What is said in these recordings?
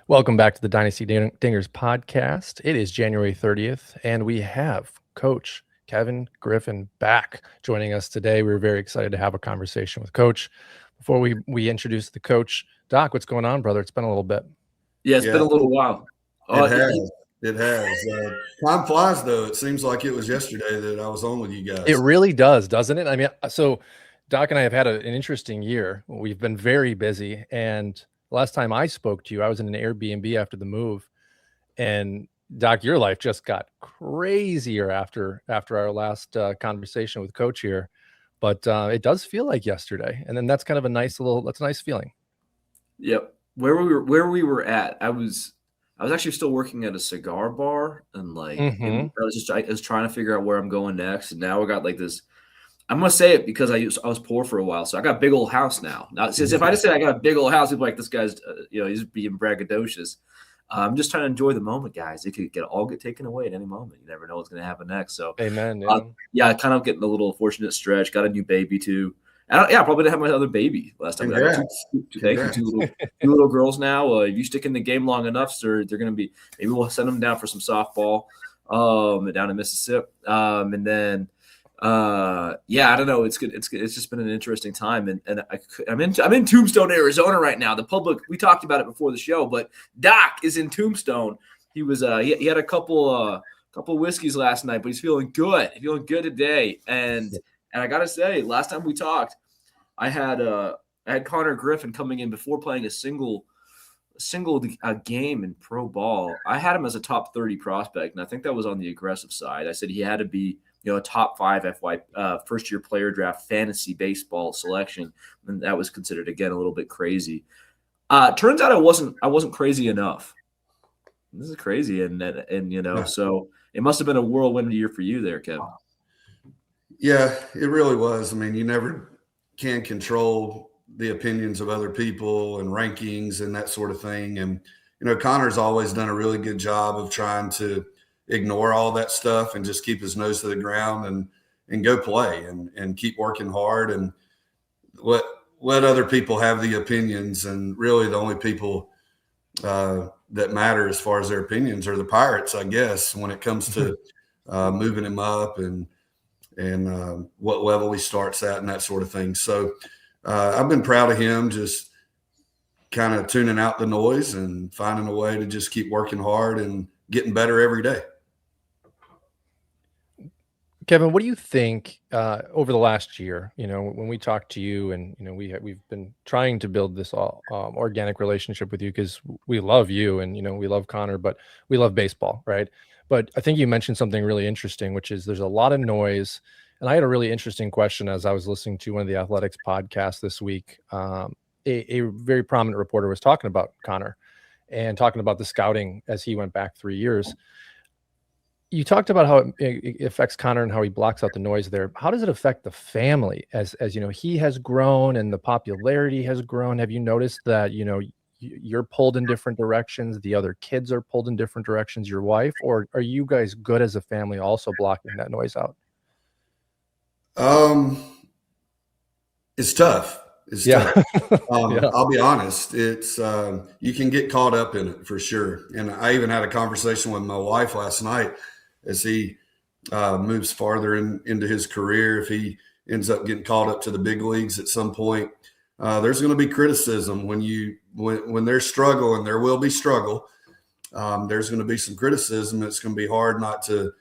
Welcome back to the Dynasty Dingers podcast. It is January 30th, and we have Coach Kevin Griffin back joining us today. We're very excited to have a conversation with Coach. Before we introduce the coach, Doc, what's going on, brother? It's been a little bit. Yeah, it's been a little while. It has. It has. Time flies, though. It seems like it was yesterday that I was on with you guys. It really does, doesn't it? I mean, so Doc and I have had an interesting year. We've been very busy, and last time I spoke to you, I was in an Airbnb after the move, and Doc, your life just got crazier after our last conversation with Coach here, but it does feel like yesterday, and then that's kind of a nice feeling. Yep. Where we were at, I was actually still working at a cigar bar, and I was trying to figure out where I'm going next, and now we got like this. I'm gonna say it because I was poor for a while, so I got a big old house now. Now, since if I just say I got a big old house, people like this guy's, he's being braggadocious. I'm just trying to enjoy the moment, guys. It could all get taken away at any moment. You never know what's going to happen next. So, amen. Yeah, kind of getting a little fortunate stretch. Got a new baby too. Probably didn't have my other baby last time. Two little girls now. If you stick in the game long enough, sir, they're going to be. Maybe we'll send them down for some softball, down in Mississippi, and then. I don't know. It's good. It's just been an interesting time, and I'm in Tombstone, Arizona right now. The public, we talked about it before the show, but Doc is in Tombstone. He was he had a couple whiskeys last night, but he's feeling good. Feeling good today, and I gotta say, last time we talked, I had Konnor Griffin coming in before playing a single game in pro ball. I had him as a top 30 prospect, and I think that was on the aggressive side. I said he had to be a top 5 FY first year player draft fantasy baseball selection, and that was considered again a little bit crazy. Turns out I wasn't crazy enough. This is crazy, and so it must have been a whirlwind year for you there, Kevin. Yeah, it really was. I mean, you never can control the opinions of other people and rankings and that sort of thing. And Konnor's always done a really good job of trying to ignore all that stuff and just keep his nose to the ground and go play and keep working hard and let other people have the opinions. And really the only people that matter as far as their opinions are the Pirates, I guess, when it comes to moving him up and what level he starts at and that sort of thing. So I've been proud of him, just kind of tuning out the noise and finding a way to just keep working hard and getting better every day. Kevin, what do you think over the last year? When we talked to you, and we've been trying to build this organic relationship with you because we love you and we love Konnor, but we love baseball, right? But I think you mentioned something really interesting, which is there's a lot of noise. And I had a really interesting question as I was listening to one of the Athletics podcasts this week. A very prominent reporter was talking about Konnor and talking about the scouting as he went back 3 years. You talked about how it affects Konnor and how he blocks out the noise there. How does it affect the family as he has grown and the popularity has grown? Have you noticed that, you're pulled in different directions, the other kids are pulled in different directions, your wife, or are you guys good as a family also blocking that noise out? It's tough. Tough. I'll be honest. It's you can get caught up in it for sure. And I even had a conversation with my wife last night as he moves farther into his career. If he ends up getting called up to the big leagues at some point, there's going to be criticism when there's struggle, and there will be struggle. There's going to be some criticism. It's going to be hard not to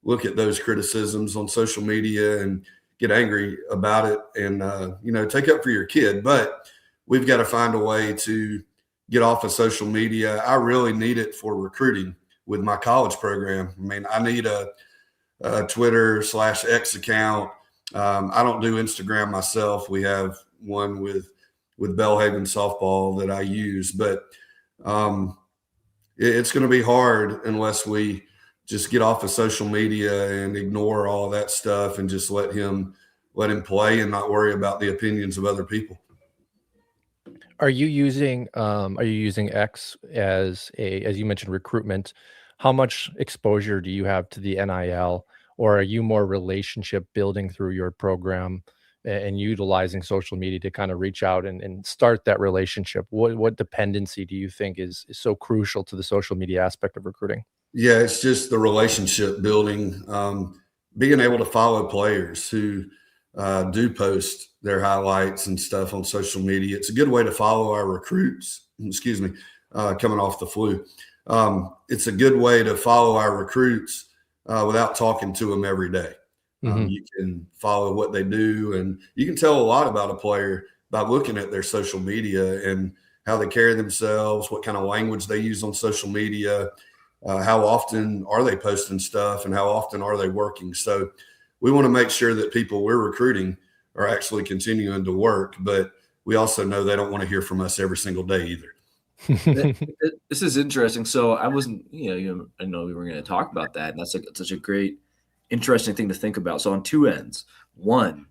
look at those criticisms on social media and get angry about it and, take up for your kid. But we've got to find a way to get off of social media. I really need it for recruiting with my college program. I mean, I need a Twitter/X account. I don't do Instagram myself. We have one with Belhaven softball that I use, but it's going to be hard unless we just get off of social media and ignore all of that stuff and just let him play and not worry about the opinions of other people. Are you using X as you mentioned, recruitment? How much exposure do you have to the NIL, or are you more relationship building through your program? and utilizing social media to kind of reach out and start that relationship. What dependency do you think is so crucial to the social media aspect of recruiting? Yeah, it's just the relationship building, being able to follow players who do post their highlights and stuff on social media. It's a good way to follow our recruits. Excuse me, coming off the flu. It's a good way to follow our recruits without talking to them every day. You can follow what they do, and you can tell a lot about a player by looking at their social media and how they carry themselves, what kind of language they use on social media, how often are they posting stuff, and how often are they working. So we want to make sure that people we're recruiting are actually continuing to work, but we also know they don't want to hear from us every single day either. This is interesting. So I wasn't, I know we were going to talk about that, and that's such a great, interesting thing to think about. So on two ends, one,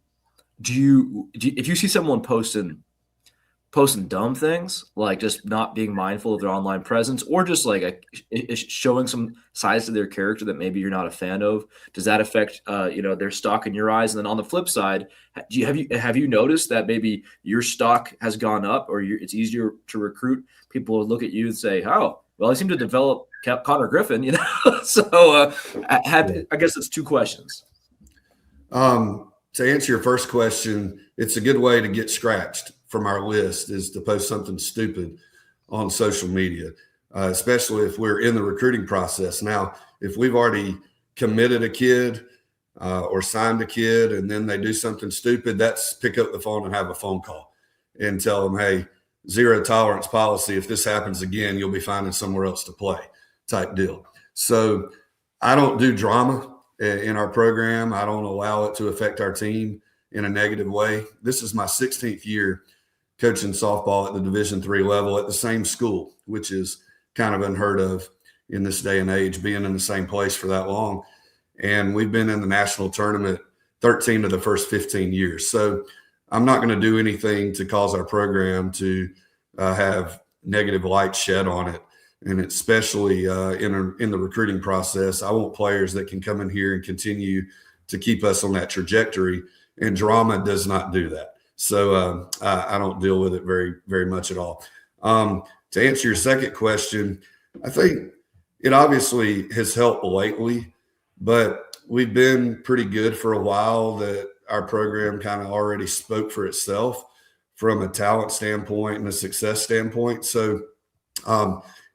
if you see someone posting dumb things, like just not being mindful of their online presence, or just like showing some sides to their character that maybe you're not a fan of, does that affect their stock in your eyes? And then on the flip side, have you noticed that maybe your stock has gone up, or it's easier to recruit? People will look at you and say, "Oh, well, I seem to develop Konnor Griffin," So I guess it's two questions. To answer your first question, it's a good way to get scratched from our list is to post something stupid on social media, especially if we're in the recruiting process. Now, if we've already committed a kid or signed a kid and then they do something stupid, that's pick up the phone and have a phone call and tell them, hey, zero tolerance policy. If this happens again, you'll be finding somewhere else to play type deal. So I don't do drama in our program. I don't allow it to affect our team in a negative way. This is my 16th year coaching softball at the Division III level at the same school, which is kind of unheard of in this day and age, being in the same place for that long. And we've been in the national tournament 13 of the first 15 years. So I'm not going to do anything to cause our program to have negative light shed on it. And especially in the recruiting process, I want players that can come in here and continue to keep us on that trajectory. And drama does not do that. So I don't deal with it very, very much at all. To answer your second question, I think it obviously has helped lately, but we've been pretty good for a while that our program kind of already spoke for itself from a talent standpoint and a success standpoint. So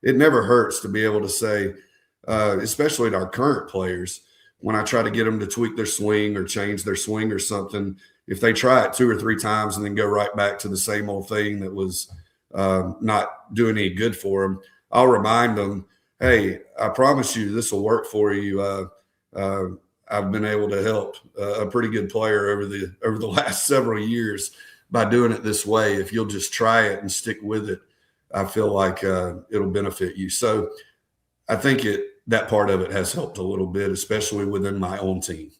it never hurts to be able to say, especially to our current players, when I try to get them to tweak their swing or change their swing or something, if they try it 2 or 3 times and then go right back to the same old thing that was not doing any good for them, I'll remind them, hey, I promise you this will work for you. I've been able to help a pretty good player over the last several years by doing it this way. If you'll just try it and stick with it, I feel like it'll benefit you. So I think that part of it has helped a little bit, especially within my own team.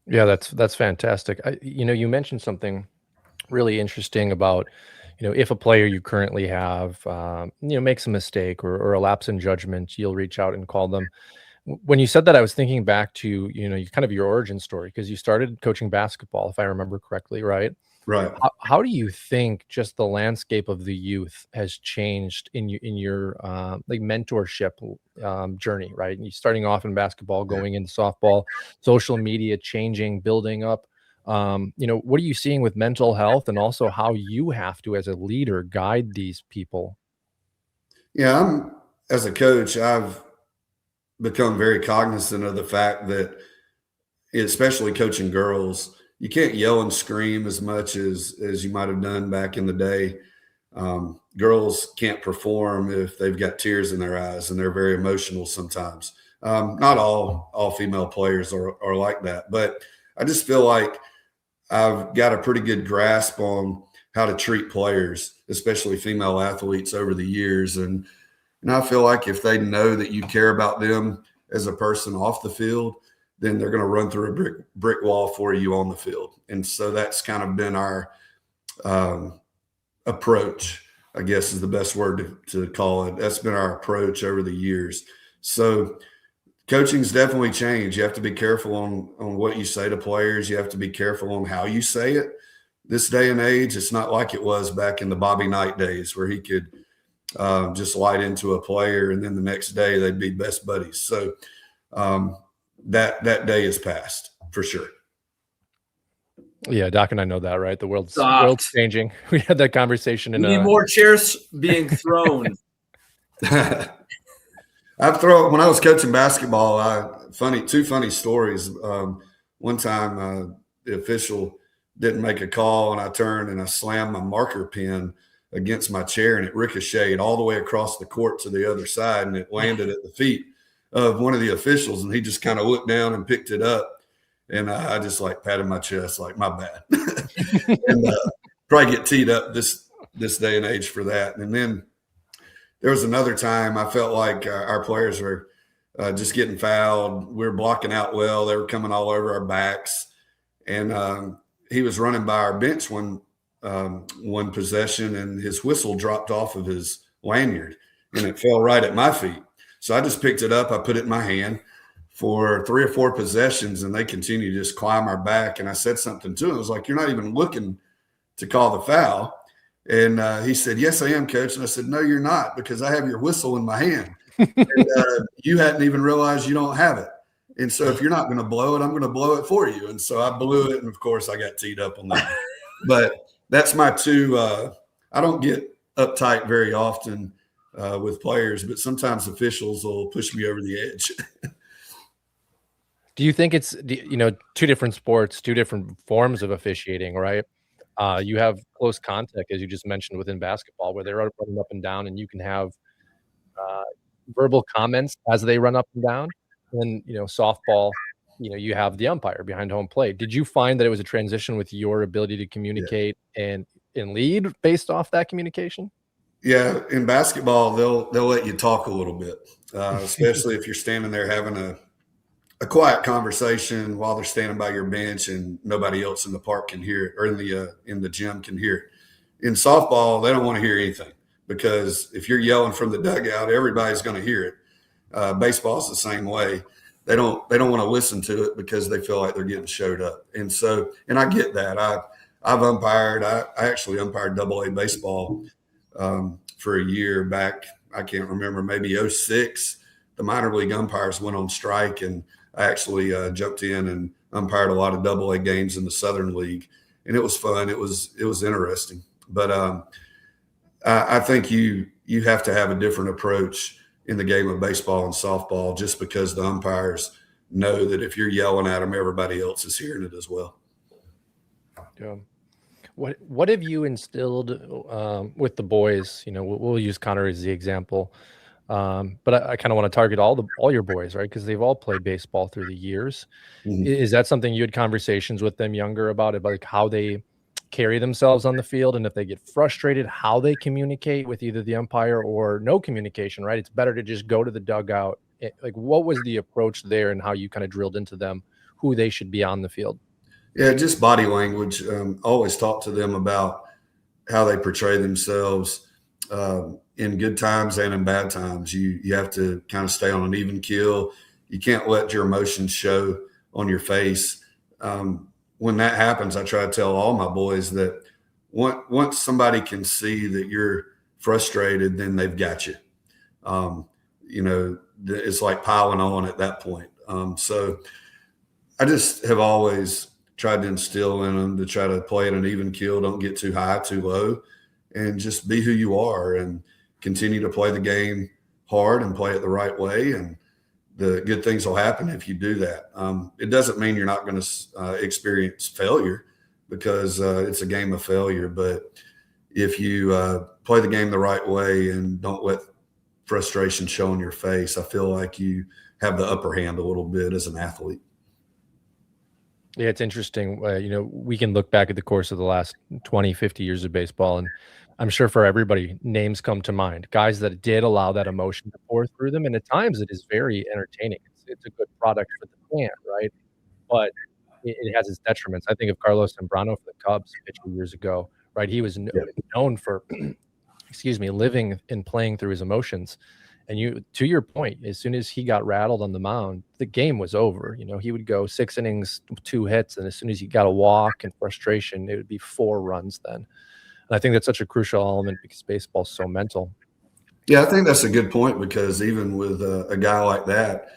Yeah, that's fantastic. You mentioned something really interesting about, if a player you currently have, makes a mistake or a lapse in judgment, you'll reach out and call them. When you said that, I was thinking back to, kind of your origin story, because you started coaching basketball, if I remember correctly, right? Right. How do you think just the landscape of the youth has changed in your like mentorship journey, right? And you starting off in basketball, going into softball, social media changing, building up. What are you seeing with mental health, and also how you have to, as a leader, guide these people? Yeah, as a coach, I've become very cognizant of the fact that, especially coaching girls, you can't yell and scream as much as you might have done back in the day. Girls can't perform if they've got tears in their eyes, and they're very emotional sometimes. Not all female players are like that, but I just feel like I've got a pretty good grasp on how to treat players, especially female athletes, over the years. And I feel like if they know that you care about them as a person off the field, then they're going to run through a brick wall for you on the field. And so that's kind of been our approach, I guess is the best word to call it. That's been our approach over the years. So coaching's definitely changed. You have to be careful on what you say to players. You have to be careful on how you say it. This day and age, it's not like it was back in the Bobby Knight days where he could just light into a player and then the next day they'd be best buddies. So that day is past for sure. Yeah, Doc and I know that, right? The world's changing. We had that conversation. We need more chairs being thrown. When I was coaching basketball, two funny stories. One time the official didn't make a call and I turned and I slammed my marker pen against my chair and it ricocheted all the way across the court to the other side and it landed at the feet of one of the officials and he just kind of looked down and picked it up and I just like patted my chest like my bad. And probably get teed up this day and age for that. And then there was another time I felt like our players were just getting fouled. We were blocking out well. They were coming all over our backs. And he was running by our bench one possession, and his whistle dropped off of his lanyard, and it fell right at my feet. So I just picked it up. I put it in my hand for 3 or 4 possessions, and they continued to just climb our back. And I said something to him. I was like, "You're not even looking to call the foul." And he said, "Yes, I am, coach." And I said, "No, you're not, because I have your whistle in my hand. And, you hadn't even realized you don't have it. And so if you're not going to blow it, I'm going to blow it for you." And so I blew it. And of course I got teed up on that. But that's my two. I don't get uptight very often with players, but sometimes officials will push me over the edge. Do you think it's, two different sports, 2 different forms of officiating, right? You have close contact, as you just mentioned, within basketball, where they're running up and down, and you can have verbal comments as they run up and down. And softball, you have the umpire behind home plate. Did you find that it was a transition with your ability to communicate and lead based off that communication? Yeah, in basketball, they'll let you talk a little bit, especially if you're standing there having a quiet conversation while they're standing by your bench and nobody else in the park can hear it, or in the gym can hear it. In softball, they don't want to hear anything, because if you're yelling from the dugout, everybody's going to hear it. Baseball's the same way. They don't want to listen to it because they feel like they're getting showed up. And I get that. I've umpired. I actually umpired AA baseball for a year back. I can't remember, maybe 2006. The minor league umpires went on strike, and I actually jumped in and umpired a lot of AA games in the Southern League, and it was fun. It was interesting. But I think you have to have a different approach in the game of baseball and softball, just because the umpires know that if you're yelling at them, everybody else is hearing it as well. Yeah. What have you instilled with the boys? We'll use Konnor as the example, but I kind of want to target all your boys, right? Because they've all played baseball through the years. Mm-hmm. Is that something you had conversations with them younger about like how they carry themselves on the field, and if they get frustrated, how they communicate with either the umpire or no communication, right? It's better to just go to the dugout. Like, what was the approach there, and how you kind of drilled into them who they should be on the field? Yeah, just body language. Always talk to them about how they portray themselves in good times and in bad times. You have to kind of stay on an even keel. You can't let your emotions show on your face. When that happens, I try to tell all my boys that once somebody can see that you're frustrated, then they've got you. It's like piling on at that point. So I just have always tried to instill in them to try to play at an even keel. Don't get too high, too low, and just be who you are and continue to play the game hard and play it the right way. And the good things will happen if you do that. It doesn't mean you're not going to experience failure, because it's a game of failure. But if you play the game the right way and don't let frustration show on your face, I feel like you have the upper hand a little bit as an athlete. Yeah, it's interesting. We can look back at the course of the last 20, 50 years of baseball, and I'm sure for everybody, names come to mind. Guys that did allow that emotion to pour through them, and at times it is very entertaining. It's a good product for the fan, right? But it has its detriments. I think of Carlos Zambrano for the Cubs a few years ago, right? He was known for, living and playing through his emotions. And to your point, as soon as he got rattled on the mound, the game was over. He would go 6 innings, 2 hits, and as soon as he got a walk and frustration, it would be 4 runs then. And I think that's such a crucial element because baseball's so mental. Yeah, I think that's a good point, because even with a guy like that,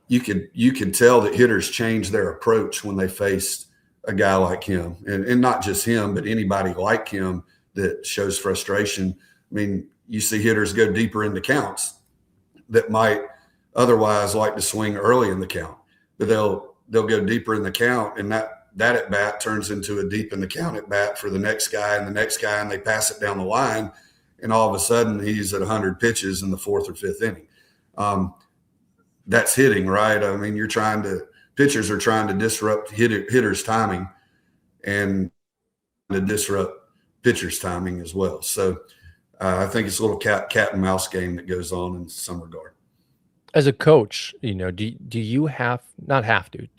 you could tell that hitters change their approach when they faced a guy like him, and not just him, but anybody like him that shows frustration. I mean, you see hitters go deeper into counts that might otherwise like to swing early in the count, but they'll go deeper in the count, and that at bat turns into a deep in the count at bat for the next guy and the next guy, and they pass it down the line, and all of a sudden he's at 100 pitches in the 4th or 5th inning. That's hitting, right? I mean, pitchers are trying to disrupt hitters' timing and to disrupt pitchers' timing as well. So I think it's a little cat and mouse game that goes on in some regard. As a coach, do you do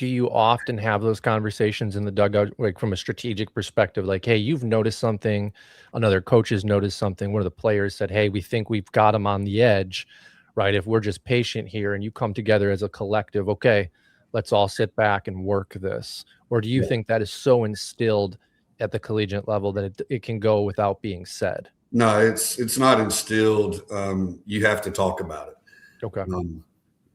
you often have those conversations in the dugout, like from a strategic perspective, like, hey, you've noticed something, another coach has noticed something, one of the players said, hey, we think we've got him on the edge, right? If we're just patient here and you come together as a collective, okay, let's all sit back and work this. Or do you think that is so instilled at the collegiate level that it can go without being said? No, it's not instilled. You have to talk about it. Okay.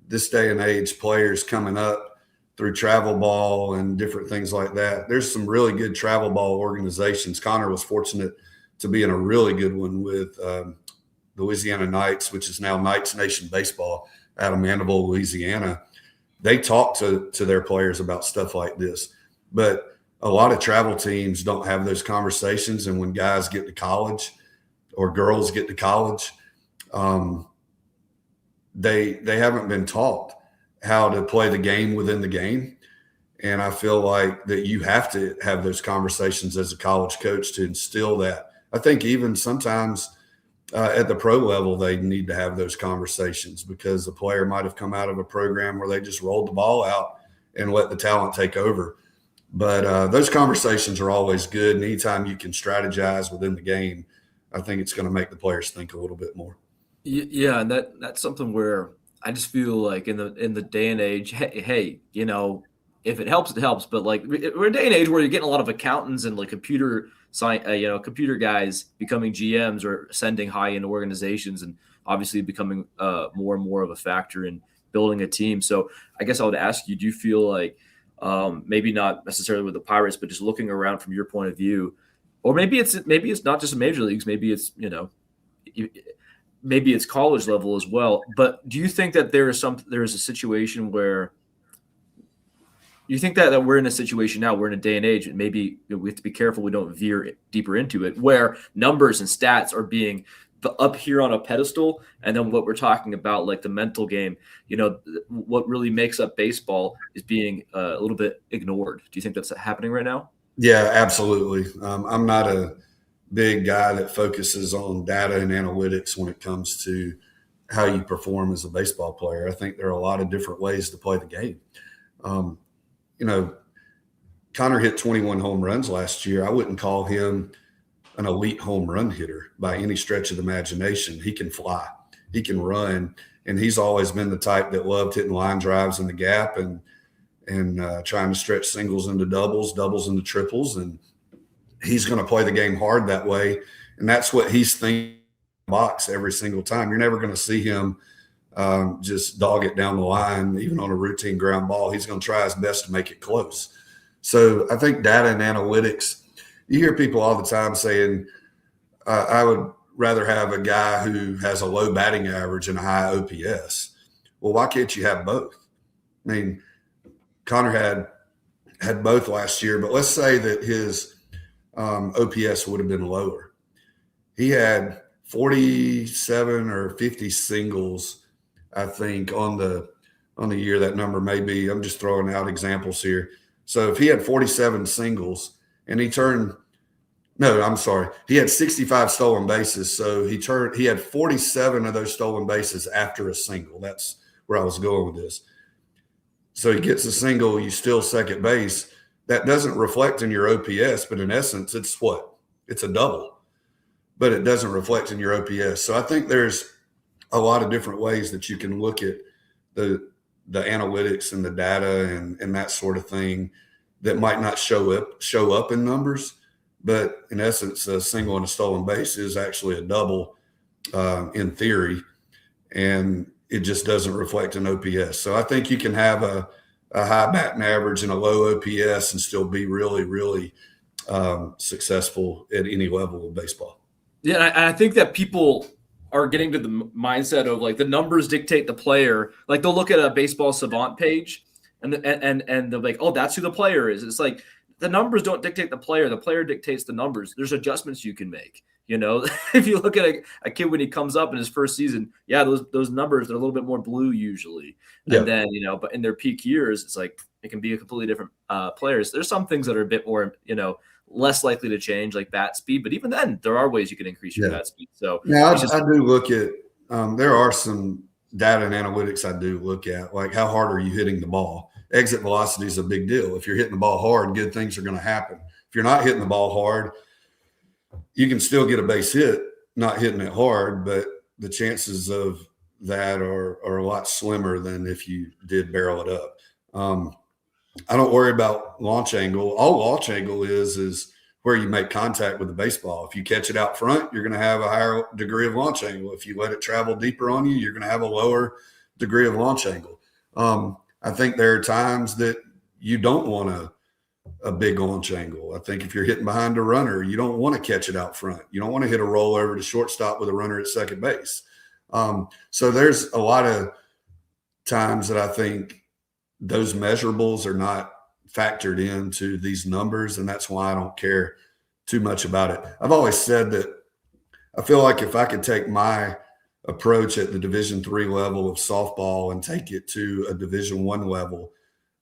This day and age, players coming up through travel ball and different things like that, there's some really good travel ball organizations. Konnor was fortunate to be in a really good one with Louisiana Knights, which is now Knights Nation Baseball out of Mandeville, Louisiana. They talk to their players about stuff like this, but a lot of travel teams don't have those conversations. And when guys get to college or girls get to college, they haven't been taught how to play the game within the game. And I feel like that you have to have those conversations as a college coach to instill that. I think even sometimes at the pro level, they need to have those conversations, because the player might have come out of a program where they just rolled the ball out and let the talent take over. But those conversations are always good. And anytime you can strategize within the game, I think it's going to make the players think a little bit more. Yeah, and that's something where I just feel like in the day and age, hey, if it helps, it helps. But like we're in a day and age where you're getting a lot of accountants and like computer guys becoming GMs or ascending high in organizations, and obviously becoming more and more of a factor in building a team. So I guess I would ask you, do you feel like maybe not necessarily with the Pirates, but just looking around from your point of view, or maybe it's not just major leagues, maybe it's maybe it's college level as well. But do you think that there is a situation where you think that we're in a situation now, we're in a day and age, and maybe we have to be careful we don't veer deeper into it, where numbers and stats are being up here on a pedestal, and then what we're talking about, like the mental game, what really makes up baseball is being a little bit ignored. Do you think that's happening right now? Yeah, absolutely. I'm not a big guy that focuses on data and analytics when it comes to how you perform as a baseball player. I think there are a lot of different ways to play the game. Konnor hit 21 home runs last year. I wouldn't call him an elite home run hitter by any stretch of the imagination. He can fly, he can run, and he's always been the type that loved hitting line drives in the gap and trying to stretch singles into doubles into triples. And he's going to play the game hard that way. And that's what he's thinking box every single time. You're never going to see him just dog it down the line, even on a routine ground ball. He's going to try his best to make it close. So I think data and analytics, you hear people all the time saying, I would rather have a guy who has a low batting average and a high OPS. Well, why can't you have both? I mean, Konnor had both last year, but let's say that his OPS would have been lower. He had 47 or 50 singles, I think, on the year. That number may be, I'm just throwing out examples here. So if he had 47 singles and he had 65 stolen bases. So he had 47 of those stolen bases after a single. That's where I was going with this. So he gets a single, you steal second base. That doesn't reflect in your OPS, but in essence, it's what? It's a double, but it doesn't reflect in your OPS. So I think there's a lot of different ways that you can look at the analytics and the data and that sort of thing that might not show up in numbers, but in essence, a single and a stolen base is actually a double in theory, and it just doesn't reflect an OPS. So I think you can have a high batting average and a low OPS and still be really, really successful at any level of baseball. Yeah, and I think that people are getting to the mindset of like the numbers dictate the player. Like they'll look at a baseball savant page and they're like, oh, that's who the player is. It's like the numbers don't dictate the player dictates the numbers. There's adjustments you can make. You know, if you look at a kid when he comes up in his first season, yeah, those numbers, they're a little bit more blue usually. And then, you know, but in their peak years, it's like it can be a completely different players. There's some things that are a bit more, you know, less likely to change, like bat speed. But even then, there are ways you can increase your bat speed. So now I do look at there are some data and analytics I do look at, like how hard are you hitting the ball? Exit velocity is a big deal. If you're hitting the ball hard, good things are going to happen. If you're not hitting the ball hard, you can still get a base hit, not hitting it hard, but the chances of that are a lot slimmer than if you did barrel it up. I don't worry about launch angle. All launch angle is where you make contact with the baseball. If you catch it out front, you're going to have a higher degree of launch angle. If you let it travel deeper on you, you're going to have a lower degree of launch angle. I think there are times that you don't want a big launch angle. I think if you're hitting behind a runner, you don't want to catch it out front. You don't want to hit a roll over to shortstop with a runner at second base. So there's a lot of times that I think those measurables are not factored into these numbers, and that's why I don't care too much about it. I've always said that I feel like if I could take my approach at the Division III level of softball and take it to a Division I level,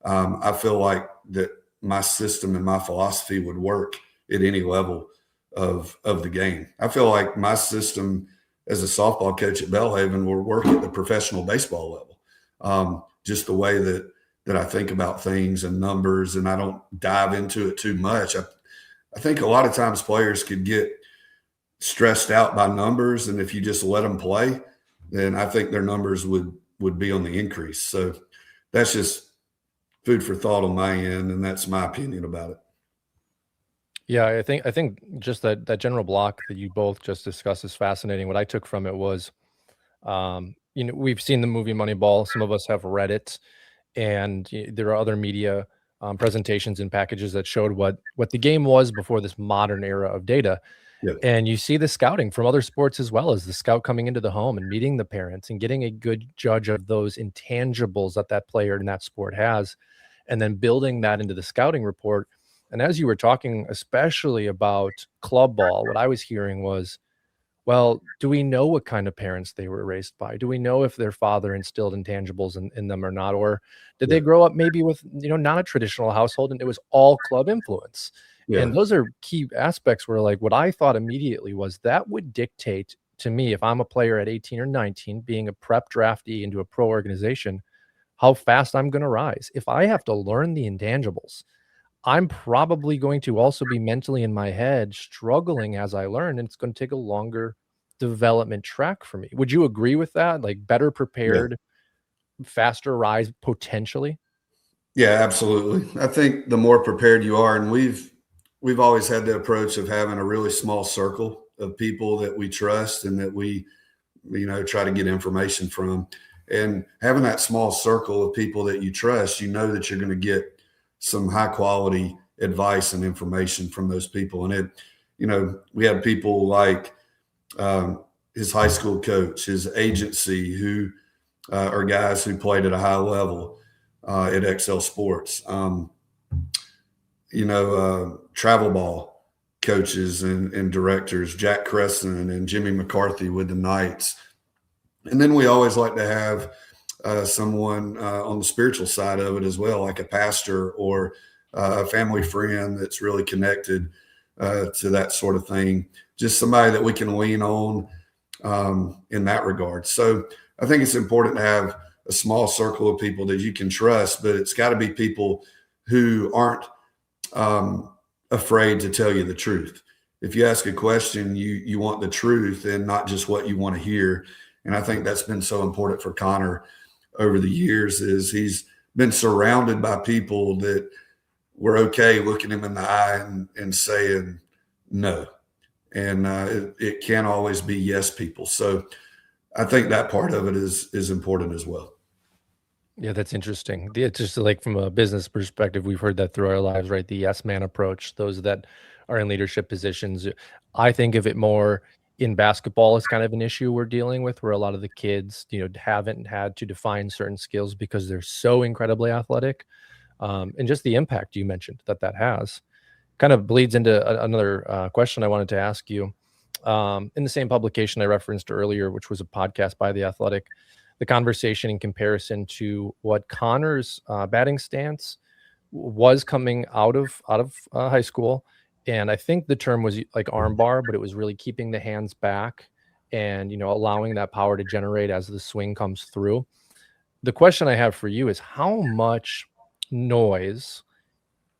I feel like that my system and my philosophy would work at any level of the game. I feel like my system as a softball coach at Belhaven will work at the professional baseball level. Just the way that I think about things and numbers, and I don't dive into it too much. I think a lot of times players could get stressed out by numbers, and if you just let them play, then I think their numbers would be on the increase. So that's just food for thought on my end, and that's my opinion about it. Yeah, I think just that general block that you both just discussed is fascinating. What I took from it was, you know, we've seen the movie Moneyball. Some of us have read it, and there are other media presentations and packages that showed what the game was before this modern era of data. Yep. And you see the scouting from other sports as well, as the scout coming into the home and meeting the parents and getting a good judge of those intangibles that player in that sport has, and then building that into the scouting report. And as you were talking, especially about club ball, what I was hearing was, well, do we know what kind of parents they were raised by? Do we know if their father instilled intangibles in them or not? Or did they grow up maybe with, you know, not a traditional household and it was all club influence? Yeah. And those are key aspects where, like, what I thought immediately was that would dictate to me, if I'm a player at 18 or 19, being a prep draftee into a pro organization, how fast I'm going to rise. If I have to learn the intangibles, I'm probably going to also be mentally in my head struggling as I learn, and it's going to take a longer development track for me. Would you agree with that? Like, better prepared, faster rise potentially? Yeah, absolutely. I think the more prepared you are, and we've always had the approach of having a really small circle of people that we trust and that we, you know, try to get information from. And having that small circle of people that you trust, you know that you're going to get some high quality advice and information from those people. And it, you know, we have people like his high school coach, his agency, who are guys who played at a high level at XL Sports. You know, travel ball coaches and directors, Jack Cresson and Jimmy McCarthy with the Knights. And then we always like to have someone on the spiritual side of it as well, like a pastor or a family friend that's really connected to that sort of thing. Just somebody that we can lean on in that regard. So I think it's important to have a small circle of people that you can trust, but it's got to be people who aren't afraid to tell you the truth. If you ask a question, you want the truth and not just what you want to hear. And I think that's been so important for Konnor over the years, is he's been surrounded by people that were okay looking him in the eye and saying no. And it can't always be yes people. So I think that part of it is important as well. Yeah, that's interesting. It's just like from a business perspective, we've heard that through our lives, right? The yes man approach, those that are in leadership positions. I think of it more in basketball as kind of an issue we're dealing with, where a lot of the kids, haven't had to define certain skills because they're so incredibly athletic. And just the impact you mentioned that has kind of bleeds into another question I wanted to ask you. In the same publication I referenced earlier, which was a podcast by The Athletic, the conversation in comparison to what Konnor's batting stance was coming out of high school, and I think the term was like arm bar, but it was really keeping the hands back and allowing that power to generate as the swing comes through. The question I have for you is, how much noise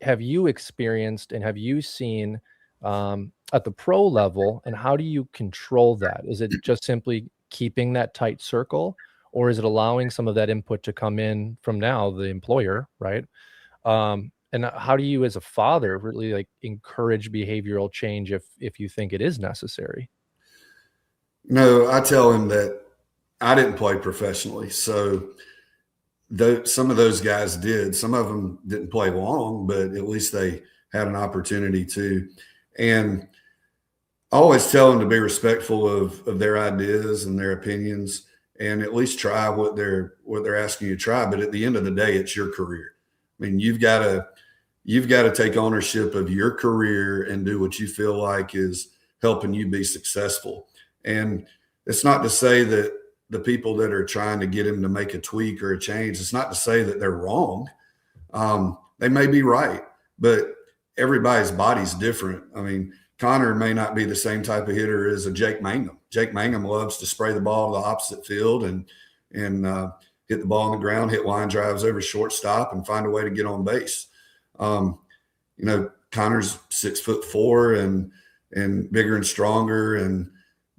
have you experienced and have you seen at the pro level, and how do you control that? Is it just simply keeping that tight circle, or is it allowing some of that input to come in from now the employer, right? And how do you as a father really like encourage behavioral change if you think it is necessary? No, I tell him that I didn't play professionally, so some of those guys did. Some of them didn't play long, but at least they had an opportunity to. And I always tell them to be respectful of their ideas and their opinions, and at least try what they're asking you to try. But at the end of the day, it's your career. I mean, you've got to take ownership of your career and do what you feel like is helping you be successful. And it's not to say that the people that are trying to get him to make a tweak or a change, it's not to say that they're wrong. They may be right, but everybody's body's different. I mean, Konnor may not be the same type of hitter as a Jake Mangum. Jake Mangum loves to spray the ball to the opposite field and hit the ball on the ground, hit line drives over shortstop, and find a way to get on base. Konnor's 6'4" and bigger and stronger, and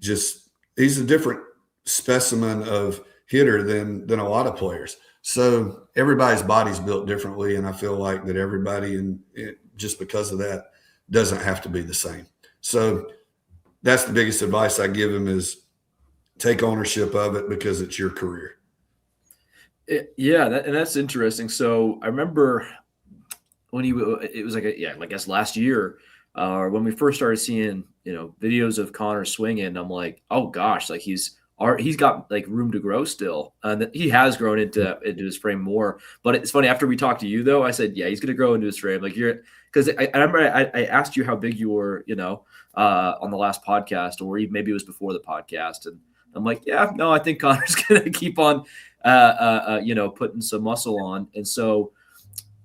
just he's a different specimen of hitter than a lot of players. So everybody's body's built differently, and I feel like that everybody, just because of that, doesn't have to be the same. So that's the biggest advice I give him, is take ownership of it, because it's your career. And that's interesting. So I remember when it was I guess last year, when we first started seeing, videos of Konnor swinging, I'm like, oh gosh, like he's got like room to grow still. And he has grown into his frame more. But it's funny, after we talked to you though, I said, yeah, he's going to grow into his frame. Like because I remember I asked you how big you were, on the last podcast, or even maybe it was before the podcast. And I'm like, yeah, no, I think Konnor's going to keep on, putting some muscle on. And so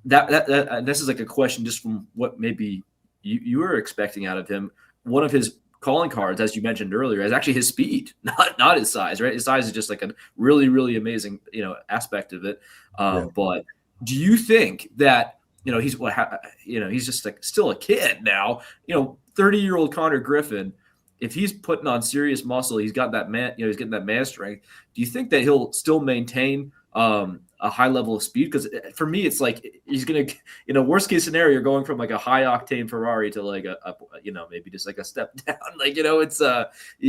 that this is like a question just from what maybe you were expecting out of him. One of his calling cards, as you mentioned earlier, is actually his speed, not his size, right? His size is just like a really, really amazing, aspect of it. But do you think that, he's just like still a kid now, 30-year-old Konnor Griffin, if he's putting on serious muscle, he's got that man, he's getting that man strength. Do you think that he'll still maintain a high level of speed? Because for me, it's like he's going to, worst case scenario, you're going from like a high octane Ferrari to like a maybe just like a step down. Like, they're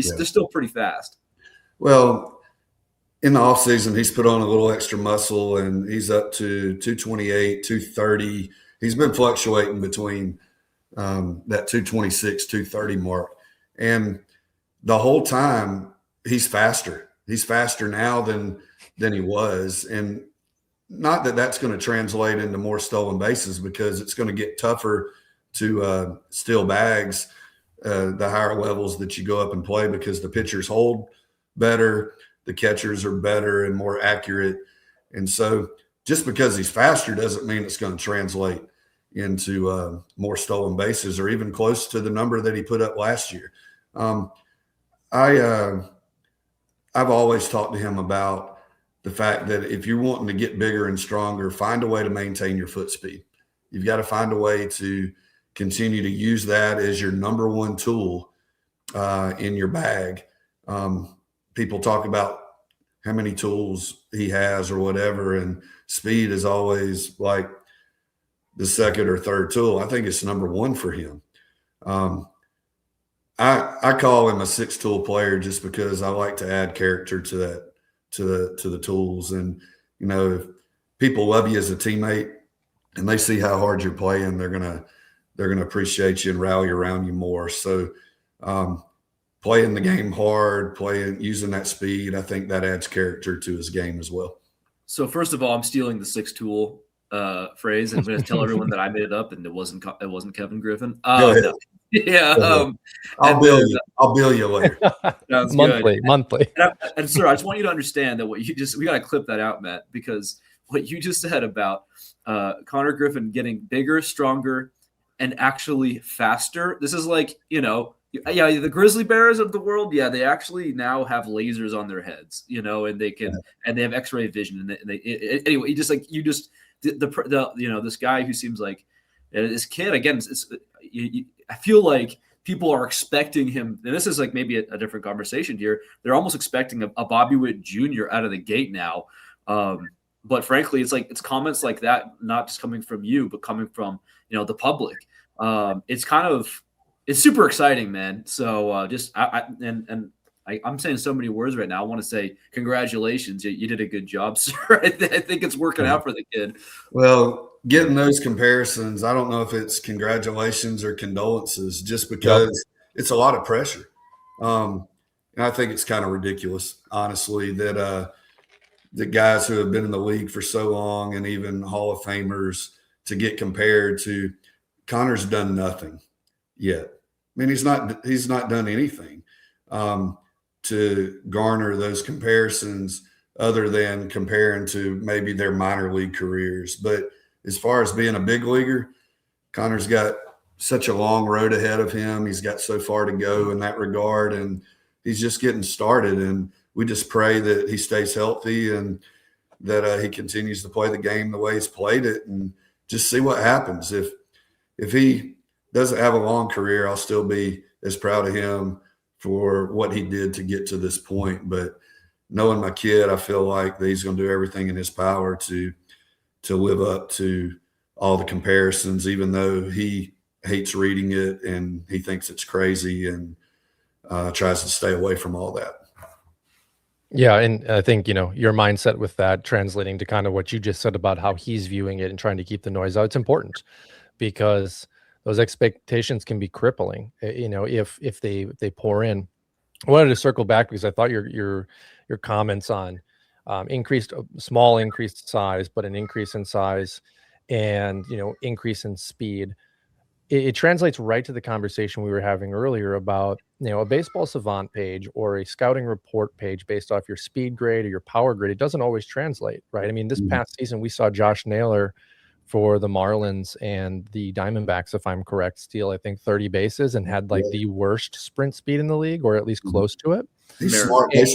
still pretty fast. Well, in the off season, he's put on a little extra muscle, and he's up to 228, 230. He's been fluctuating between that 226, 230 mark. And the whole time he's faster. He's faster now than he was. And not that that's going to translate into more stolen bases, because it's going to get tougher to steal bags the higher levels that you go up and play, because the pitchers hold better, the catchers are better and more accurate. And so just because he's faster doesn't mean it's going to translate into more stolen bases, or even close to the number that he put up last year. I've always talked to him about the fact that if you're wanting to get bigger and stronger, find a way to maintain your foot speed. You've got to find a way to continue to use that as your number one tool in your bag. People talk about how many tools he has or whatever. And speed is always like the second or third tool. I think it's number one for him. I call him a 6-tool player just because I like to add character to that, to the tools. And, you know, if people love you as a teammate and they see how hard you're playing, they're going to appreciate you and rally around you more. So, playing the game hard, using that speed, I think that adds character to his game as well. So first of all, I'm stealing the 6-tool phrase, and I'm going to tell everyone that I made it up, and it wasn't Kevin Griffin. No. Yeah, I'll bill you later. monthly. And sir, I just want you to understand that we got to clip that out, Matt, because what you just said about Konnor Griffin getting bigger, stronger, and actually faster. This is like, you know, yeah, the grizzly bears of the world. Yeah, they actually now have lasers on their heads, you know, and they can, and they have X-ray vision. And anyway, this guy who seems like this kid again. I feel like people are expecting him, and this is like maybe a different conversation here. They're almost expecting a Bobby Witt Jr. out of the gate now. But frankly, it's comments like that, not just coming from you, but coming from, you know, the public. It's super exciting, man. So I'm saying so many words right now. I want to say congratulations. You did a good job, sir. I think it's working out for the kid. Well, getting those comparisons, I don't know if it's congratulations or condolences, just because it's a lot of pressure. And I think it's kind of ridiculous, honestly, that the guys who have been in the league for so long and even Hall of Famers to get compared to Konnor's done nothing yet. I mean, he's not done anything to garner those comparisons other than comparing to maybe their minor league careers. But as far as being a big leaguer, Konnor's got such a long road ahead of him. He's got so far to go in that regard, and he's just getting started. And we just pray that he stays healthy and that he continues to play the game the way he's played it, and just see what happens. If he doesn't have a long career, I'll still be as proud of him for what he did to get to this point. But knowing my kid, I feel like that he's going to do everything in his power to live up to all the comparisons, even though he hates reading it and he thinks it's crazy and tries to stay away from all that. Yeah, and I think, you know, your mindset with that translating to kind of what you just said about how he's viewing it and trying to keep the noise out, it's important, because those expectations can be crippling, you know, if they pour in. I wanted to circle back because I thought your comments on small increased size, but an increase in size and, you know, increase in speed. It translates right to the conversation we were having earlier about, you know, a baseball savant page or a scouting report page based off your speed grade or your power grade. It doesn't always translate, right? I mean, this past season, we saw Josh Naylor for the Marlins and the Diamondbacks, if I'm correct, steal, I think, 30 bases and had like the worst sprint speed in the league, or at least close to it. He's smart base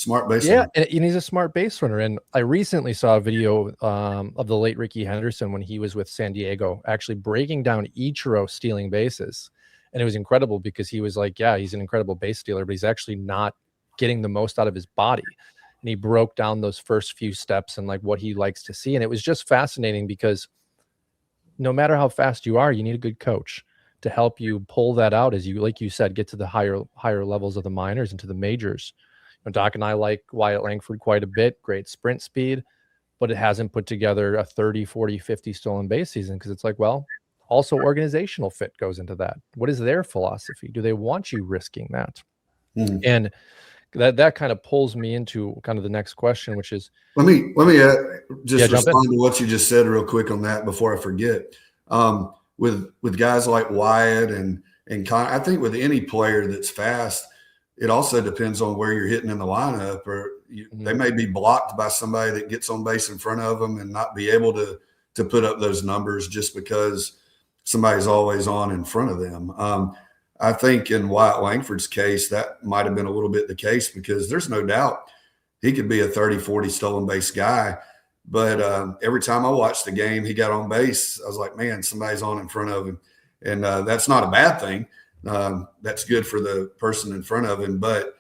runner. Yeah, and he's a smart base runner. And I recently saw a video of the late Ricky Henderson when he was with San Diego, actually breaking down Ichiro stealing bases. And it was incredible because he was like, yeah, he's an incredible base stealer, but he's actually not getting the most out of his body. And he broke down those first few steps and like what he likes to see. And it was just fascinating because no matter how fast you are, you need a good coach to help you pull that out as you, like you said, get to the higher levels of the minors and to the majors. You know, Doc and I like Wyatt Langford quite a bit, great sprint speed, but it hasn't put together a 30, 40, 50 stolen base season because it's like, well, also organizational fit goes into that. What is their philosophy? Do they want you risking that? And that kind of pulls me into kind of the next question, which is, let me just respond to what you just said real quick on that before I forget. With guys like Wyatt and Konnor, I think with any player that's fast, it also depends on where you're hitting in the lineup, or they may be blocked by somebody that gets on base in front of them and not be able to put up those numbers just because somebody's always on in front of them. I think in Wyatt Langford's case, that might have been a little bit the case because there's no doubt he could be a 30, 40 stolen base guy. But every time I watched the game, he got on base, I was like, man, somebody's on in front of him. And that's not a bad thing. That's good for the person in front of him. But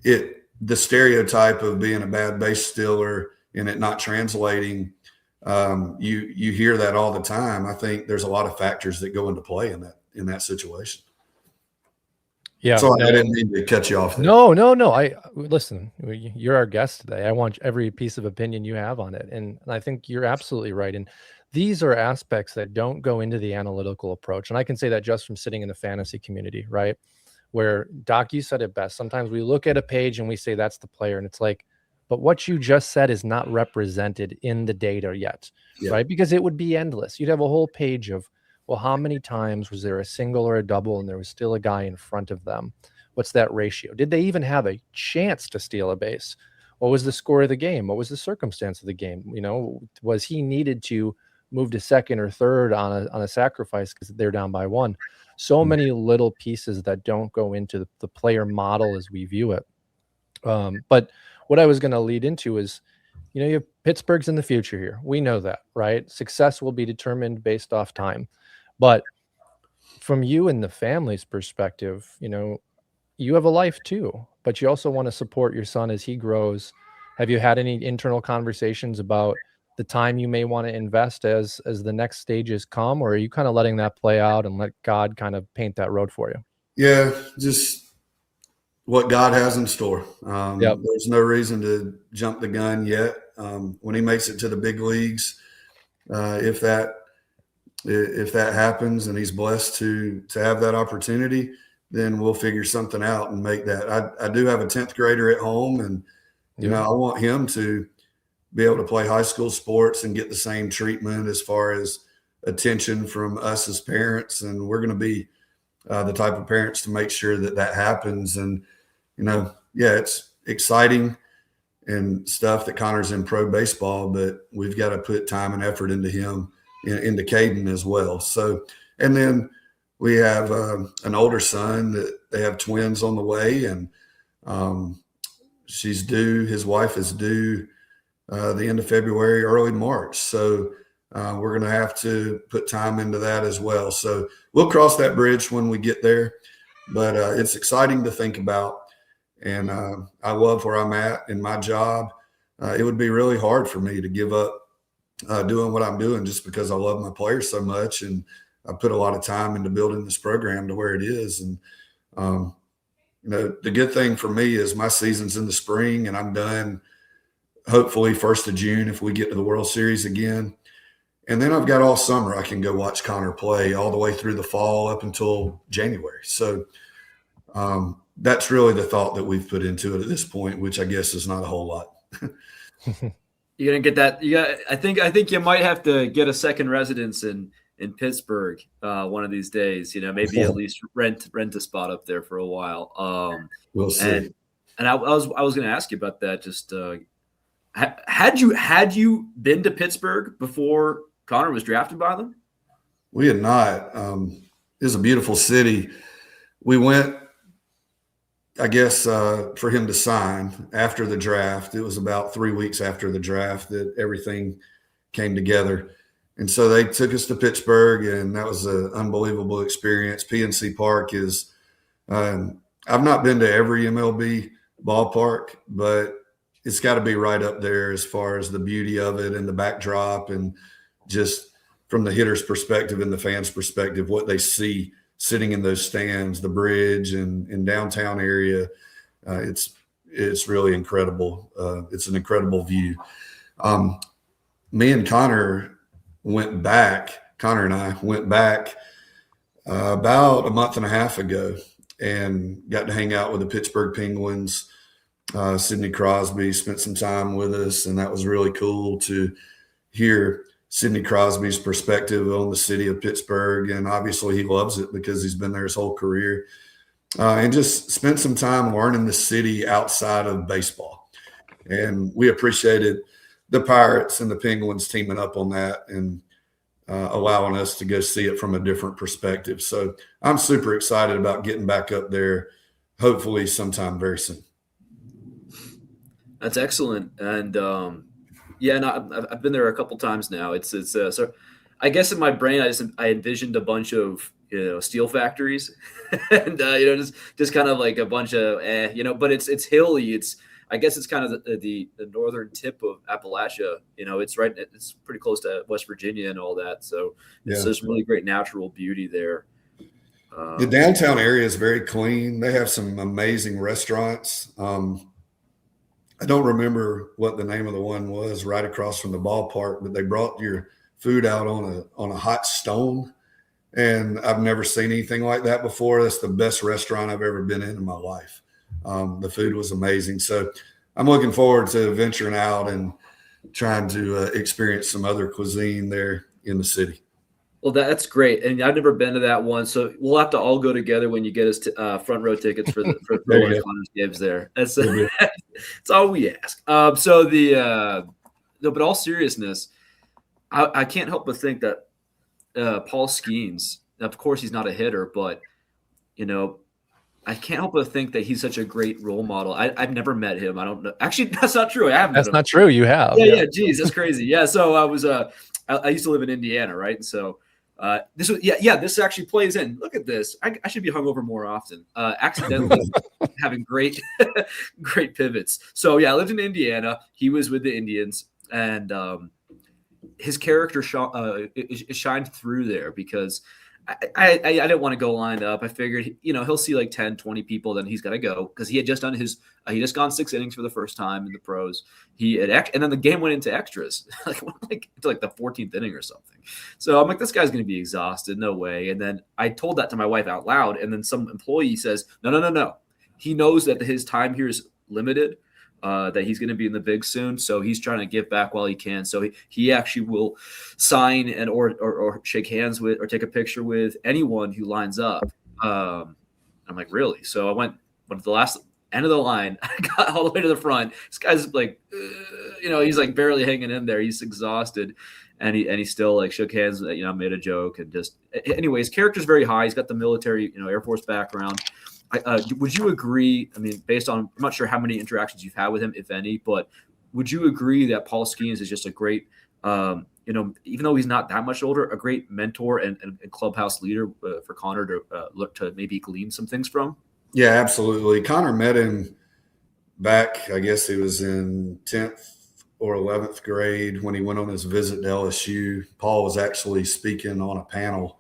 it the stereotype of being a bad base stealer and it not translating, you hear that all the time. I think there's a lot of factors that go into play in that situation. Yeah. So I didn't mean to cut you off there. No. Listen, you're our guest today. I want every piece of opinion you have on it. And I think you're absolutely right. And these are aspects that don't go into the analytical approach. And I can say that just from sitting in the fantasy community, right? Where Doc, you said it best. Sometimes we look at a page and we say that's the player. And it's like, but what you just said is not represented in the data yet, right? Because it would be endless. You'd have a whole page of, well, how many times was there a single or a double and there was still a guy in front of them? What's that ratio? Did they even have a chance to steal a base? What was the score of the game? What was the circumstance of the game? You know, was he needed to move to second or third on a sacrifice because they're down by one? So many little pieces that don't go into the player model as we view it. But what I was going to lead into is, you know, you have Pittsburgh's in the future here. We know that, right? Success will be determined based off time. But from you and the family's perspective, you know, you have a life too, but you also want to support your son as he grows. Have you had any internal conversations about the time you may want to invest as the next stages come, or are you kind of letting that play out and let God kind of paint that road for you? Yeah, just what God has in store. There's no reason to jump the gun yet. When he makes it to the big leagues, if that happens and he's blessed to have that opportunity, then we'll figure something out and make that. I do have a 10th grader at home, and you know, I want him to be able to play high school sports and get the same treatment as far as attention from us as parents. And we're going to be the type of parents to make sure that happens. And, you know, yeah, it's exciting and stuff that Konnor's in pro baseball, but we've got to put time and effort into him, into Caden as well. So, and then we have an older son that they have twins on the way, and she's due, his wife is due the end of February, early March. So we're going to have to put time into that as well. So we'll cross that bridge when we get there, but it's exciting to think about. And I love where I'm at in my job. It would be really hard for me to give up doing what I'm doing just because I love my players so much. And I put a lot of time into building this program to where it is. And, you know, the good thing for me is my season's in the spring and I'm done hopefully 1st of June if we get to the World Series again. And then I've got all summer I can go watch Konnor play all the way through the fall up until January. So that's really the thought that we've put into it at this point, which I guess is not a whole lot. You're going to get that. I think you might have to get a second residence in Pittsburgh one of these days, you know, maybe at least rent a spot up there for a while. We'll see. And I was going to ask you about that. Just had you been to Pittsburgh before Konnor was drafted by them? We had not. It was a beautiful city. We went, I guess, for him to sign after the draft. It was about 3 weeks after the draft that everything came together. And so they took us to Pittsburgh, and that was an unbelievable experience. PNC Park is I've not been to every MLB ballpark, but it's got to be right up there as far as the beauty of it and the backdrop, and just from the hitter's perspective and the fans' perspective, what they see sitting in those stands, the bridge and downtown area. It's really incredible. It's an incredible view. Me and Konnor and I went back about a month and a half ago and got to hang out with the Pittsburgh Penguins. Sidney Crosby spent some time with us, and that was really cool to hear Sidney Crosby's perspective on the city of Pittsburgh. And obviously he loves it because he's been there his whole career, and just spent some time learning the city outside of baseball. And we appreciated the Pirates and the Penguins teaming up on that and allowing us to go see it from a different perspective. So I'm super excited about getting back up there, hopefully sometime very soon. That's excellent. And I've been there a couple times now. It's so I guess in my brain I envisioned a bunch of, you know, steel factories and you know, just kind of like a bunch of but it's hilly. I guess it's kind of the northern tip of Appalachia. It's pretty close to West Virginia and all that. So there's really great natural beauty there. The downtown area is very clean. They have some amazing restaurants. I don't remember what the name of the one was right across from the ballpark, but they brought your food out on a hot stone. And I've never seen anything like that before. That's the best restaurant I've ever been in my life. The food was amazing. So I'm looking forward to venturing out and trying to experience some other cuisine there in the city. Well, that's great. And I've never been to that one. So we'll have to all go together when you get us front row tickets for one of Konnor's games there. That's all we ask. But all seriousness, I can't help but think that Paul Skeens, of course, he's not a hitter, but, I can't help but think that he's such a great role model. I've never met him. I don't know. Actually, that's not true. I haven't. That's not true. You have. Yeah. Geez, that's crazy. Yeah. So I was, I used to live in Indiana, right? And so this actually plays in. Look at this. I should be hungover more often. Accidentally having great pivots. So yeah, I lived in Indiana. He was with the Indians, and his character shined through there because I didn't want to go lined up. I figured, he'll see like 10, 20 people, then he's got to go because he had just done he just gone 6 innings for the first time in the pros. And then the game went into extras, like the 14th inning or something. So I'm like, this guy's going to be exhausted. No way. And then I told that to my wife out loud. And then some employee says, no. He knows that his time here is limited. That he's going to be in the big soon, so he's trying to give back while he can. So he actually will sign and or shake hands with or take a picture with anyone who lines up. I'm like, really? So I went to the last end of the line. I got all the way to the front. This guy's like, he's like barely hanging in there. He's exhausted, and he still like shook hands. Made a joke and just anyways. Character's very high. He's got the military, Air Force background. Would you agree? I mean, based on, I'm not sure how many interactions you've had with him, if any, but would you agree that Paul Skeens is just a great, even though he's not that much older, a great mentor and clubhouse leader for Konnor to look to maybe glean some things from? Yeah, absolutely. Konnor met him back, I guess he was in 10th or 11th grade when he went on his visit to LSU. Paul was actually speaking on a panel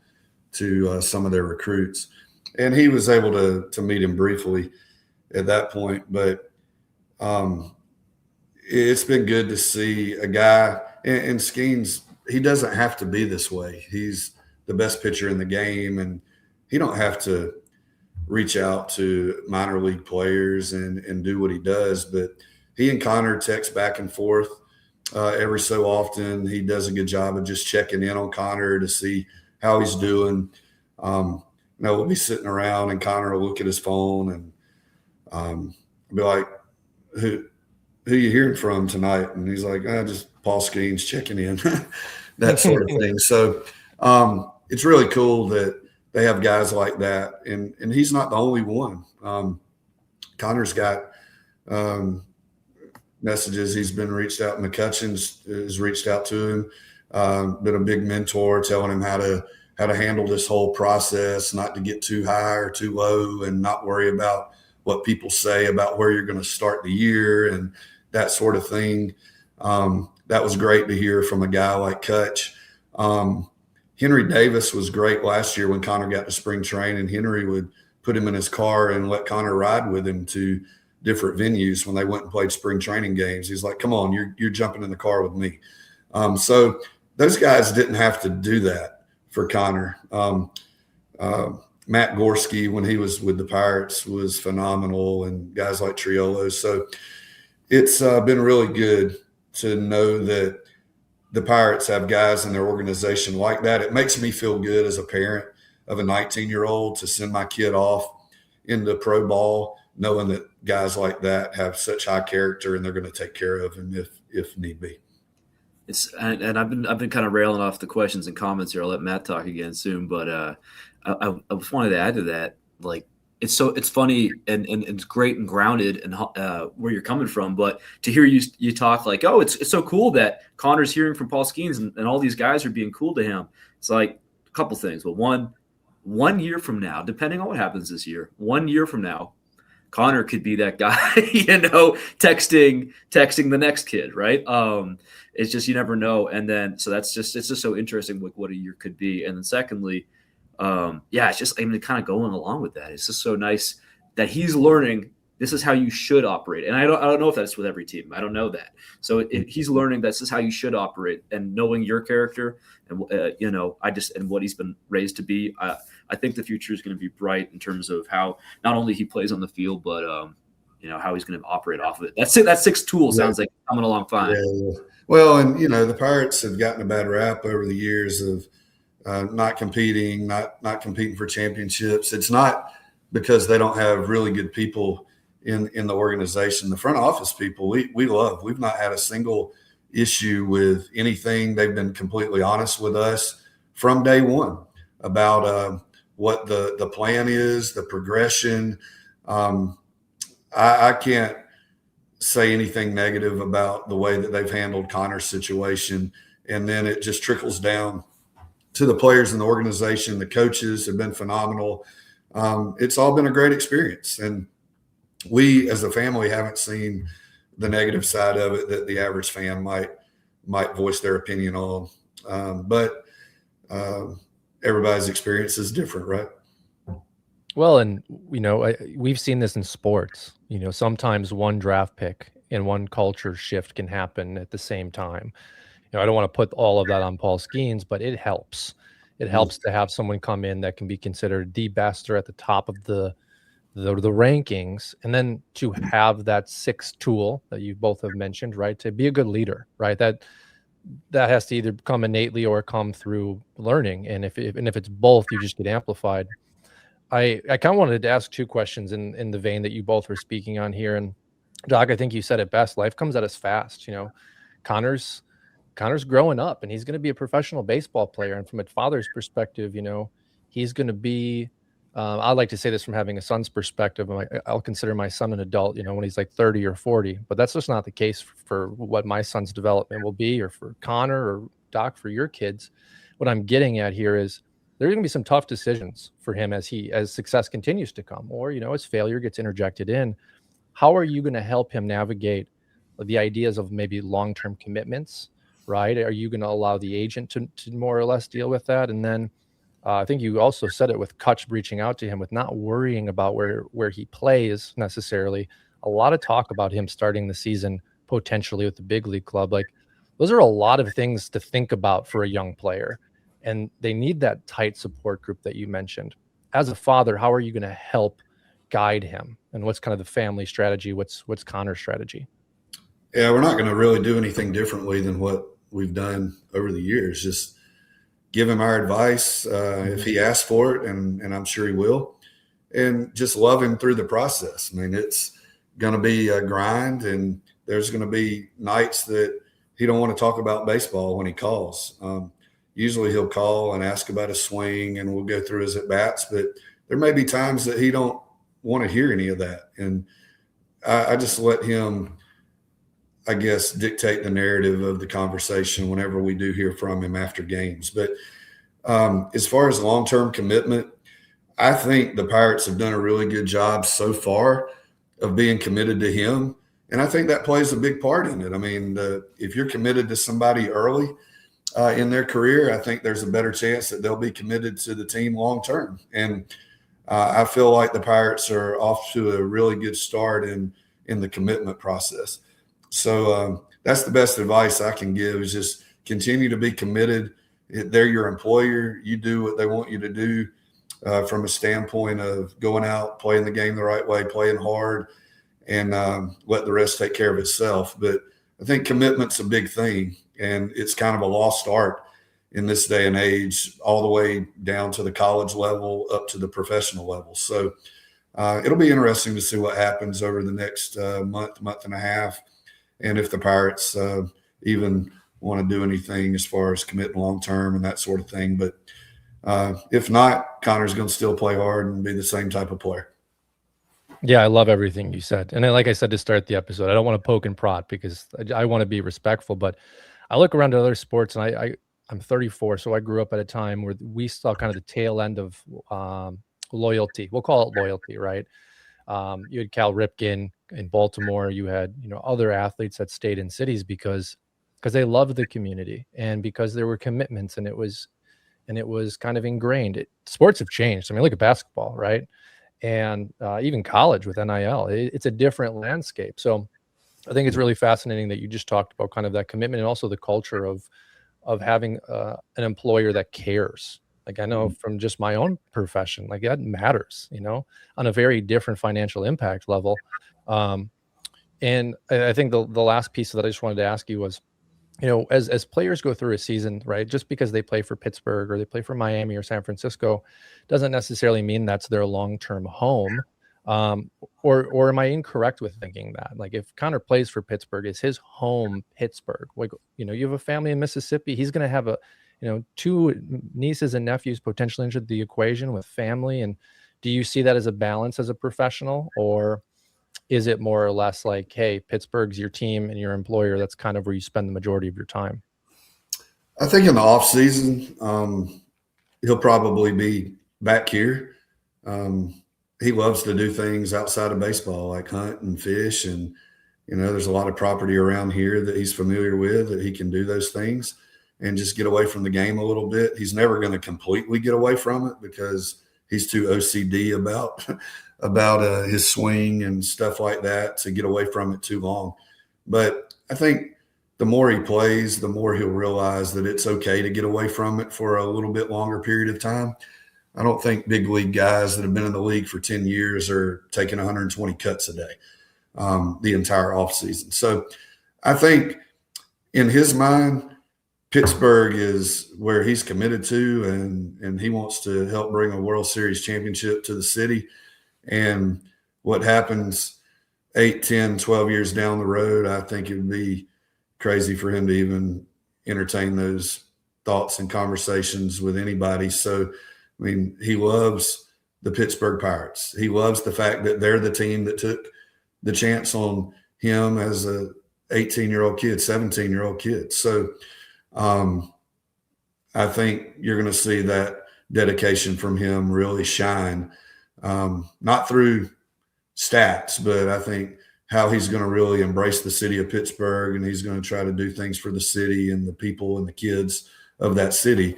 to some of their recruits. And he was able to meet him briefly at that point. But it's been good to see a guy – and Skeens, he doesn't have to be this way. He's the best pitcher in the game, and he don't have to reach out to minor league players and do what he does. But he and Konnor text back and forth every so often. He does a good job of just checking in on Konnor to see how he's doing. We'll be sitting around and Konnor will look at his phone and be like, who you hearing from tonight? And he's like, just Paul Skeens checking in, that sort of thing. So it's really cool that they have guys like that. And he's not the only one. Connor's got messages. He's been reached out. McCutcheon's has reached out to him, been a big mentor, telling him how to handle this whole process, not to get too high or too low and not worry about what people say about where you're going to start the year and that sort of thing. That was great to hear from a guy like Kutch. Henry Davis was great last year when Konnor got to spring training. Henry would put him in his car and let Konnor ride with him to different venues when they went and played spring training games. He's like, come on, you're jumping in the car with me. So those guys didn't have to do that for Konnor. Matt Gorski, when he was with the Pirates, was phenomenal, and guys like Triolo. So it's been really good to know that the Pirates have guys in their organization like that. It makes me feel good as a parent of a 19-year-old to send my kid off into pro ball, knowing that guys like that have such high character and they're going to take care of him if need be. And I've been kind of railing off the questions and comments here. I'll let Matt talk again soon, but I just wanted to add to that. Like, it's funny and it's great and grounded and where you're coming from, but to hear you talk like, oh, it's so cool that Konnor's hearing from Paul Skeens and all these guys are being cool to him. It's like a couple things. Well, one year from now, depending on what happens this year, 1 year from now, Konnor could be that guy, texting the next kid, right? It's just, you never know. And then, so it's just so interesting what a year could be. And then secondly, it's just, kind of going along with that. It's just so nice that he's learning this is how you should operate. And I don't know if that's with every team. I don't know that. So he's learning this is how you should operate, and knowing your character and, and what he's been raised to be. I think the future is going to be bright in terms of how not only he plays on the field, but, how he's going to operate off of it. That sixth tool sounds like coming along fine. Yeah. Well, and, the Pirates have gotten a bad rap over the years of not competing for championships. It's not because they don't have really good people in the organization. The front office people we love. We've not had a single issue with anything. They've been completely honest with us from day one about what the plan is, the progression. I can't say anything negative about the way that they've handled Konnor's situation. And then it just trickles down to the players in the organization. The coaches have been phenomenal. It's all been a great experience. And we as a family haven't seen the negative side of it that the average fan might voice their opinion on. But everybody's experience is different, right? Well, and we've seen this in sports. Sometimes one draft pick and one culture shift can happen at the same time. I don't want to put all of that on Paul Skeens, but it helps. It helps to have someone come in that can be considered the best or at the top of the rankings, and then to have that sixth tool that you both have mentioned, right? To be a good leader, right? That has to either come innately or come through learning. And if it's both, you just get amplified. I kind of wanted to ask two questions in the vein that you both were speaking on here. And Doc, I think you said it best. Life comes at us fast. Konnor's growing up, and he's going to be a professional baseball player. And from a father's perspective, he's going to be, I'd like to say this from having a son's perspective. I'll consider my son an adult, when he's like 30 or 40, but that's just not the case for what my son's development will be, or for Konnor or Doc, for your kids. What I'm getting at here is there are going to be some tough decisions for him as success continues to come, or, as failure gets interjected in. How are you going to help him navigate the ideas of maybe long-term commitments, right? Are you going to allow the agent to more or less deal with that? And then I think you also said it with Kutch reaching out to him with not worrying about where he plays necessarily. A lot of talk about him starting the season potentially with the big league club. Like, those are a lot of things to think about for a young player, and they need that tight support group that you mentioned. As a father, how are you going to help guide him, and what's kind of the family strategy? What's Konnor's strategy? Yeah, we're not going to really do anything differently than what we've done over the years. Just give him our advice if he asks for it, and I'm sure he will, and just love him through the process. I mean, it's going to be a grind, and there's going to be nights that he don't want to talk about baseball when he calls. Usually he'll call and ask about his swing, and we'll go through his at-bats, but there may be times that he don't want to hear any of that. And I just let him, I guess, dictate the narrative of the conversation whenever we do hear from him after games. But as far as long-term commitment, I think the Pirates have done a really good job so far of being committed to him. And I think that plays a big part in it. I mean, if you're committed to somebody early in their career, I think there's a better chance that they'll be committed to the team long-term. And I feel like the Pirates are off to a really good start in the commitment process. So that's the best advice I can give, is just continue to be committed. They're your employer. You do what they want you to do from a standpoint of going out, playing the game the right way, playing hard, and let the rest take care of itself. But I think commitment's a big thing, and it's kind of a lost art in this day and age, all the way down to the college level up to the professional level. So it'll be interesting to see what happens over the next month and a half, and if the Pirates even want to do anything as far as committing long-term and that sort of thing. But if not, Konnor's going to still play hard and be the same type of player. Yeah, I love everything you said. And then, like I said to start the episode, I don't want to poke and prod because I want to be respectful, but I look around at other sports, and I'm 34, so I grew up at a time where we saw kind of the tail end of loyalty. We'll call it loyalty, right? You had Cal Ripken in Baltimore. You had, other athletes that stayed in cities because they loved the community and because there were commitments, and it was kind of ingrained. Sports have changed. I mean, look at basketball, right? And even college with NIL, it's a different landscape. So I think it's really fascinating that you just talked about kind of that commitment and also the culture of having an employer that cares. Like, I know from just my own profession, like that matters, on a very different financial impact level. And I think the last piece that I just wanted to ask you was, as players go through a season, right, just because they play for Pittsburgh or they play for Miami or San Francisco doesn't necessarily mean that's their long-term home. Or am I incorrect with thinking that? Like, if Konnor plays for Pittsburgh, is his home Pittsburgh? Like, you have a family in Mississippi, he's going to have 2 nieces and nephews potentially into the equation with family. And do you see that as a balance as a professional, or is it more or less like, hey, Pittsburgh's your team and your employer, that's kind of where you spend the majority of your time? I think in the off season, he'll probably be back here. He loves to do things outside of baseball, like hunt and fish. And, there's a lot of property around here that he's familiar with, that he can do those things and just get away from the game a little bit. He's never going to completely get away from it because he's too OCD about his swing and stuff like that to get away from it too long. But I think the more he plays, the more he'll realize that it's okay to get away from it for a little bit longer period of time. I don't think big league guys that have been in the league for 10 years are taking 120 cuts a day the entire offseason. So I think in his mind, Pittsburgh is where he's committed to, and he wants to help bring a World Series championship to the city. And what happens 8, 10, 12 years down the road, I think it would be crazy for him to even entertain those thoughts and conversations with anybody. So, I mean, he loves the Pittsburgh Pirates. He loves the fact that they're the team that took the chance on him as a 18-year-old kid, 17-year-old kid. So I think you're going to see that dedication from him really shine, not through stats, but I think how he's going to really embrace the city of Pittsburgh, and he's going to try to do things for the city and the people and the kids of that city.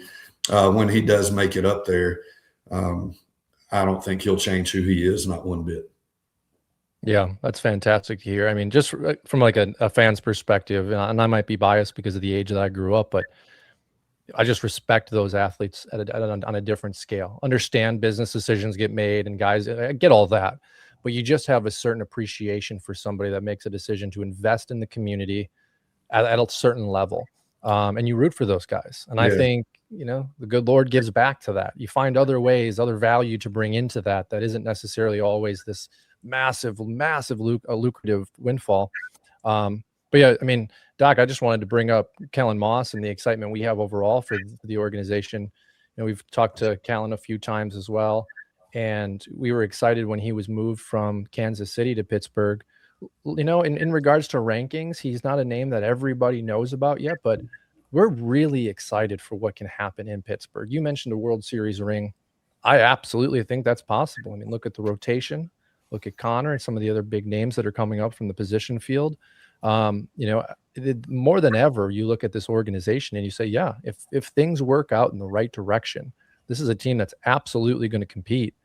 When he does make it up there, I don't think he'll change who he is, not one bit. Yeah, that's fantastic to hear. I mean, just from like a fan's perspective, and I might be biased because of the age that I grew up, but I just respect those athletes on a different scale. Understand business decisions get made, and guys, I get all that, but you just have a certain appreciation for somebody that makes a decision to invest in the community at a certain level. And you root for those guys. And I think, the good Lord gives back to that. You find other ways, other value to bring into that isn't necessarily always this massive lucrative windfall. But yeah, I mean, Doc, I just wanted to bring up Kellen Moss and the excitement we have overall for the organization. We've talked to Kellen a few times as well, and we were excited when he was moved from Kansas City to Pittsburgh. In regards to rankings, he's not a name that everybody knows about yet, but we're really excited for what can happen in Pittsburgh. You mentioned a World Series ring. I absolutely think that's possible. I mean, look at the rotation, look at Konnor and some of the other big names that are coming up from the position field. More than ever, you look at this organization and you say, yeah, if things work out in the right direction, this is a team that's absolutely going to compete.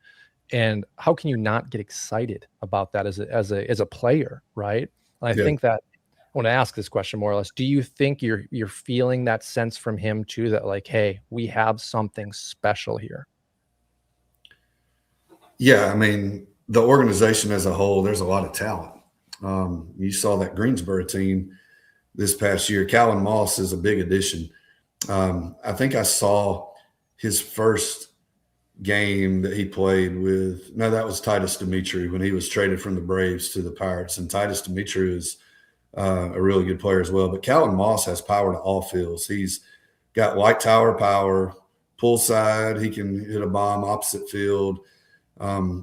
And how can you not get excited about that as a player, right? And I think that I want to ask this question more or less. Do you think you're feeling that sense from him too, that like, hey, we have something special here? Yeah, I mean, the organization as a whole, there's a lot of talent. You saw that Greensboro team this past year. Kellen Moss is a big addition. I think I saw his first game that he played with. No, that was Titus Dimitri when he was traded from the Braves to the Pirates. And Titus Dimitri is a really good player as well. But Kellen Moss has power to all fields. He's got light tower power, pull side. He can hit a bomb opposite field.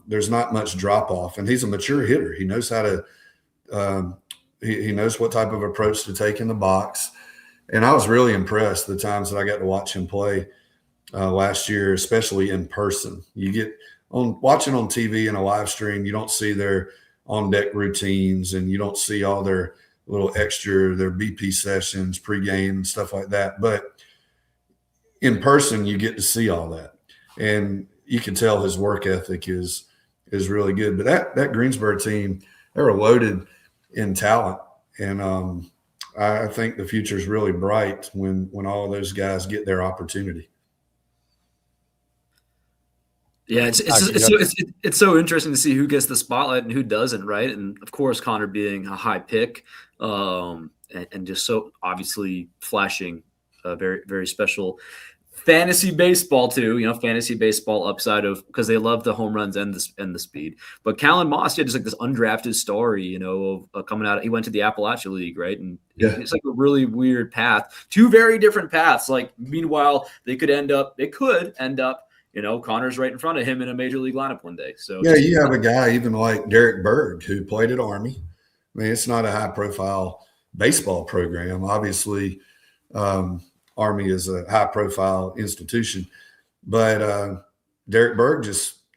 There's not much drop off, and he's a mature hitter. He knows how to. He knows what type of approach to take in the box. And I was really impressed the times that I got to watch him play last year, especially in person. You get watching on TV and a live stream, you don't see their on deck routines, and you don't see all their little extra, their BP sessions, pregame and stuff like that. But in person, you get to see all that, and you can tell his work ethic is really good. But that Greensboro team, they were loaded in talent, and I think the future is really bright when all of those guys get their opportunity. Yeah, it's so interesting to see who gets the spotlight and who doesn't, right? And of course, Konnor being a high pick, and just so obviously flashing a very, very special fantasy baseball too. Fantasy baseball upside of, because they love the home runs and the speed. But Callan Moss, just like this undrafted story, of coming out. He went to the Appalachia League, right? And it's like a really weird path, two very different paths. Like meanwhile, they could end up. Connor's right in front of him in a major league lineup one day. So yeah, you have a guy even like Derek Berg who played at Army. I mean, it's not a high-profile baseball program. Obviously, Army is a high-profile institution, but Derek Berg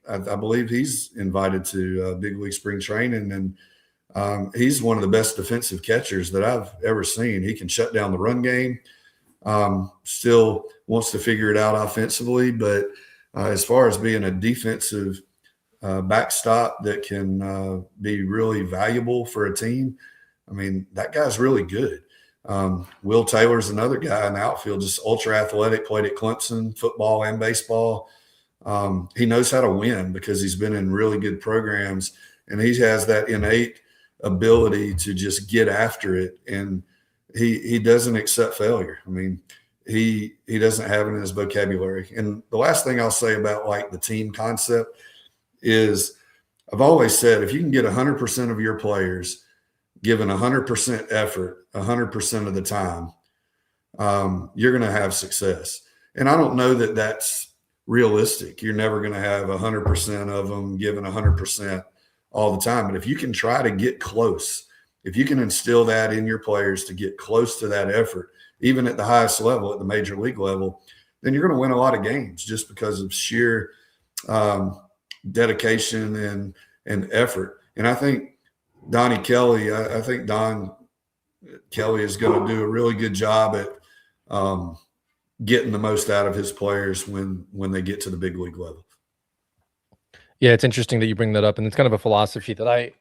I believe he's invited to big league spring training, and he's one of the best defensive catchers that I've ever seen. He can shut down the run game. Still wants to figure it out offensively, but as far as being a defensive backstop that can be really valuable for a team, I mean, that guy's really good. Will Taylor's another guy in the outfield, just ultra athletic, played at Clemson, football and baseball. He knows how to win because he's been in really good programs, and he has that innate ability to just get after it. And he doesn't accept failure. I mean, he doesn't have it in his vocabulary. And the last thing I'll say about like the team concept is, I've always said, if you can get 100% of your players given 100% effort 100% of the time, you're going to have success. And I don't know that that's realistic. You're never going to have 100% of them given 100% all the time. But if you can try to get close, if you can instill that in your players to get close to that effort, even at the highest level, at the major league level, then you're going to win a lot of games just because of sheer dedication and effort. And I think Donnie Kelly, I think Don Kelly is going to do a really good job at getting the most out of his players when they get to the big league level. Yeah, it's interesting that you bring that up, and it's kind of a philosophy that I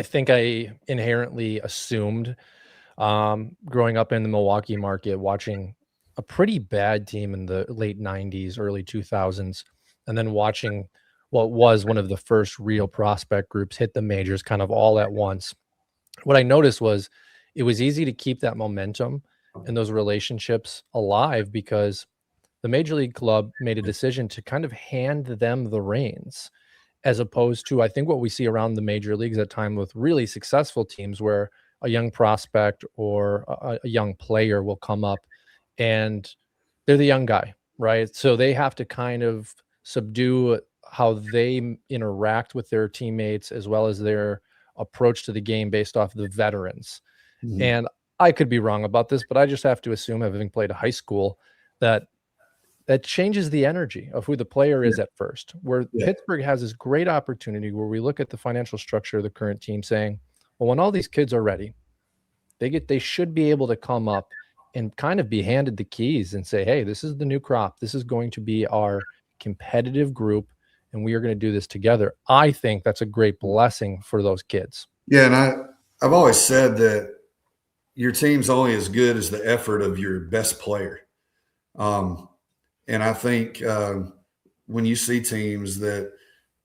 think I inherently assumed growing up in the Milwaukee market, watching a pretty bad team in the late 90s, early 2000s, and then watching what was one of the first real prospect groups hit the majors kind of all at once. What I noticed was it was easy to keep that momentum and those relationships alive because the Major League Club made a decision to kind of hand them the reins, as opposed to, I think, what we see around the major leagues at times with really successful teams where a young prospect or a young player will come up and they're the young guy, right? So they have to kind of subdue how they interact with their teammates as well as their approach to the game based off the veterans. Mm-hmm. And I could be wrong about this, but I just have to assume, having played high school, that changes the energy of who the player is at first, where Pittsburgh has this great opportunity where we look at the financial structure of the current team saying, well, when all these kids are ready, they should be able to come up and kind of be handed the keys and say, hey, this is the new crop. This is going to be our competitive group, and we are going to do this together. I think that's a great blessing for those kids. Yeah, and I've always said that your team's only as good as the effort of your best player. And I think when you see teams that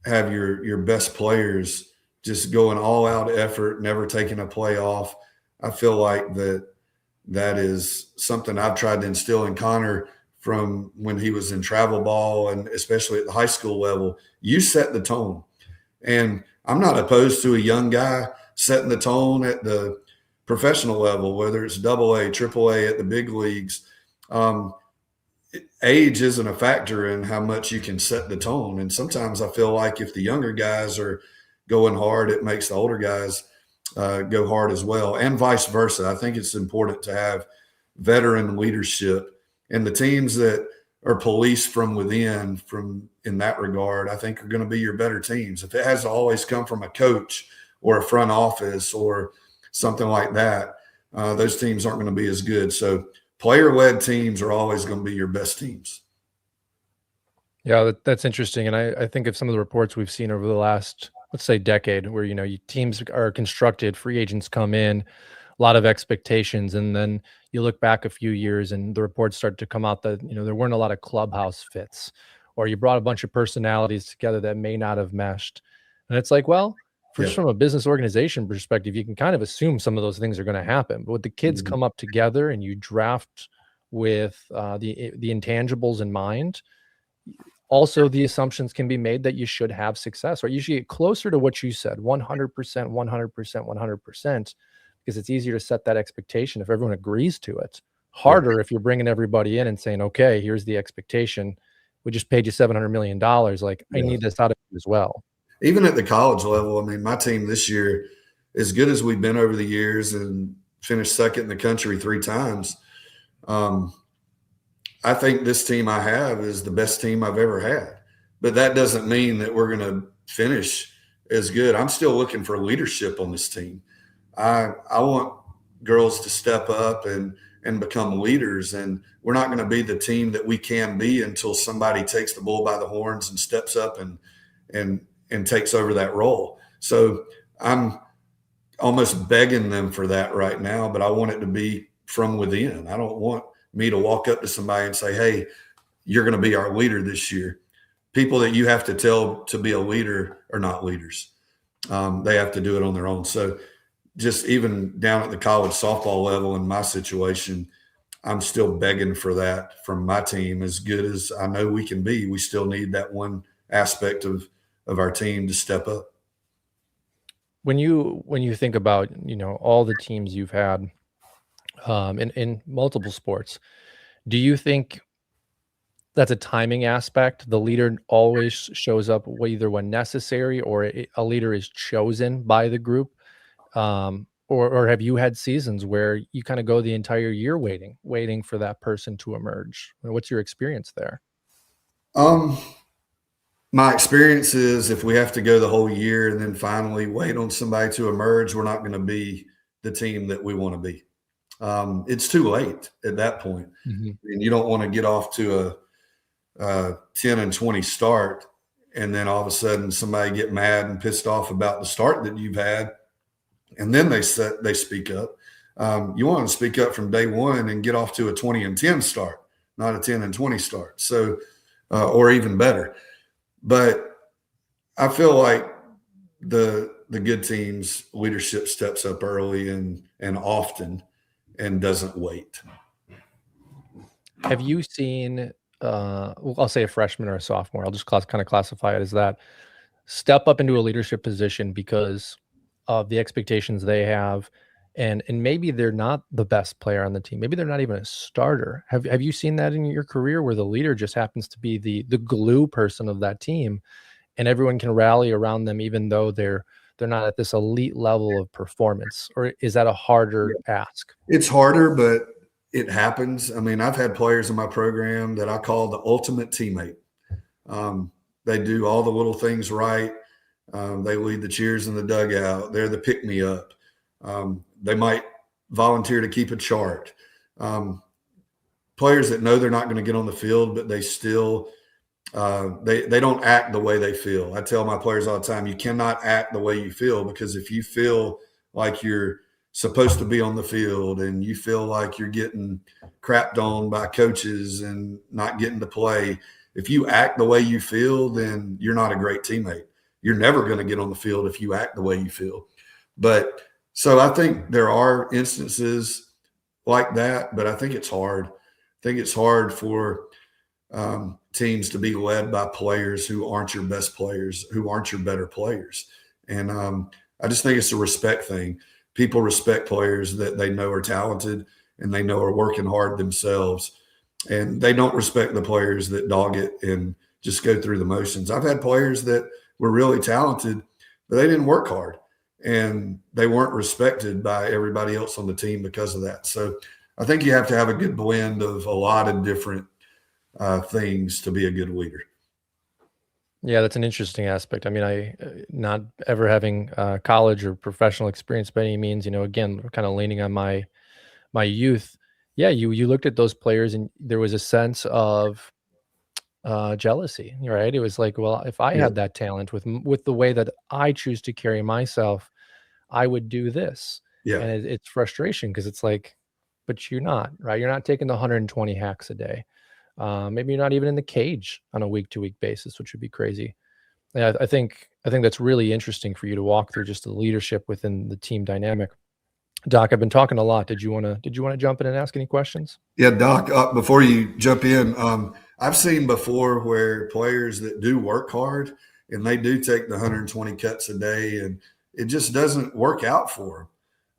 have your best players just going all out effort, never taking a play off, I feel like that is something I've tried to instill in Konnor from when he was in travel ball, and especially at the high school level. You set the tone. And I'm not opposed to a young guy setting the tone at the professional level, whether it's AA, AAA, at the big leagues. Age isn't a factor in how much you can set the tone. And sometimes I feel like if the younger guys are going hard, it makes the older guys go hard as well, and vice versa. I think it's important to have veteran leadership. And the teams that or police from within in that regard, I think are going to be your better teams. If it has to always come from a coach or a front office or something like that, those teams aren't going to be as good. So player-led teams are always going to be your best teams. Yeah, that's interesting. And I think of some of the reports we've seen over the last, let's say, decade, where, teams are constructed, free agents come in, a lot of expectations, and then you look back a few years and the reports start to come out that, there weren't a lot of clubhouse fits, or you brought a bunch of personalities together that may not have meshed. And it's like, well, just from a business organization perspective, you can kind of assume some of those things are going to happen. But when the kids come up together and you draft with the intangibles in mind, also the assumptions can be made that you should have success, or you should get closer to what you said, 100%, 100%, 100%, because it's easier to set that expectation if everyone agrees to it. Harder if you're bringing everybody in and saying, okay, here's the expectation. We just paid you $700 million. Like, I need this out of you as well. Even at the college level, I mean, my team this year, as good as we've been over the years and finished second in the country 3 times, I think this team I have is the best team I've ever had. But that doesn't mean that we're going to finish as good. I'm still looking for leadership on this team. I want girls to step up and become leaders, and we're not going to be the team that we can be until somebody takes the bull by the horns and steps up and takes over that role. So I'm almost begging them for that right now, but I want it to be from within. I don't want me to walk up to somebody and say, hey, you're going to be our leader this year. People that you have to tell to be a leader are not leaders. They have to do it on their own. So just even down at the college softball level in my situation, I'm still begging for that from my team. As good as I know we can be, we still need that one aspect of our team to step up. When you think about, all the teams you've had in multiple sports, do you think that's a timing aspect? The leader always shows up either when necessary or a leader is chosen by the group. Or have you had seasons where you kind of go the entire year waiting for that person to emerge? What's your experience there? My experience is if we have to go the whole year and then finally wait on somebody to emerge, we're not going to be the team that we want to be. It's too late at that point. And you don't want to get off to a 10-20 start and then all of a sudden somebody get mad and pissed off about the start that you've had. And then they speak up. You want to speak up from day one and get off to a 20-10 start, not a 10-20 start. So, or even better. But I feel like the good teams leadership steps up early and often and doesn't wait. Have you seen, I'll say a freshman or a sophomore, I'll just kind of classify it as that, step up into a leadership position because of the expectations they have, and maybe they're not the best player on the team. Maybe they're not even a starter. Have you seen that in your career where the leader just happens to be the glue person of that team, and everyone can rally around them even though they're not at this elite level of performance? Or is that a harder ask? It's harder, but it happens. I mean, I've had players in my program that I call the ultimate teammate. They do all the little things right. They lead the cheers in the dugout. They're the pick-me-up. They might volunteer to keep a chart. Players that know they're not going to get on the field, but they still they don't act the way they feel. I tell my players all the time, you cannot act the way you feel, because if you feel like you're supposed to be on the field and you feel like you're getting crapped on by coaches and not getting to play, if you act the way you feel, then you're not a great teammate. You're never going to get on the field if you act the way you feel. But so I think there are instances like that, but I think it's hard. I think it's hard for teams to be led by players who aren't your best players, who aren't your better players. And I just think it's a respect thing. People respect players that they know are talented and they know are working hard themselves. And they don't respect the players that dog it and just go through the motions. I've had players that were really talented, but they didn't work hard. And they weren't respected by everybody else on the team because of that. So I think you have to have a good blend of a lot of different things to be a good leader. Yeah, that's an interesting aspect. I mean, not ever having college or professional experience by any means, again, kind of leaning on my youth. Yeah, you looked at those players and there was a sense of jealousy, right? It was like, well, if I Yeah, had that talent with the way that I choose to carry myself, I would do this. yeah, And it's frustration because it's like, but you're not, right? You're not taking the 120 hacks a day. Maybe you're not even in the cage on a week-to-week basis, which would be crazy. Yeah, I think that's really interesting for you to walk through just the leadership within the team dynamic. Doc, I've been talking a lot. Did you want to jump in and ask any questions? yeah. Doc, before you jump in, I've seen before where players that do work hard and they do take the 120 cuts a day, and it just doesn't work out for them.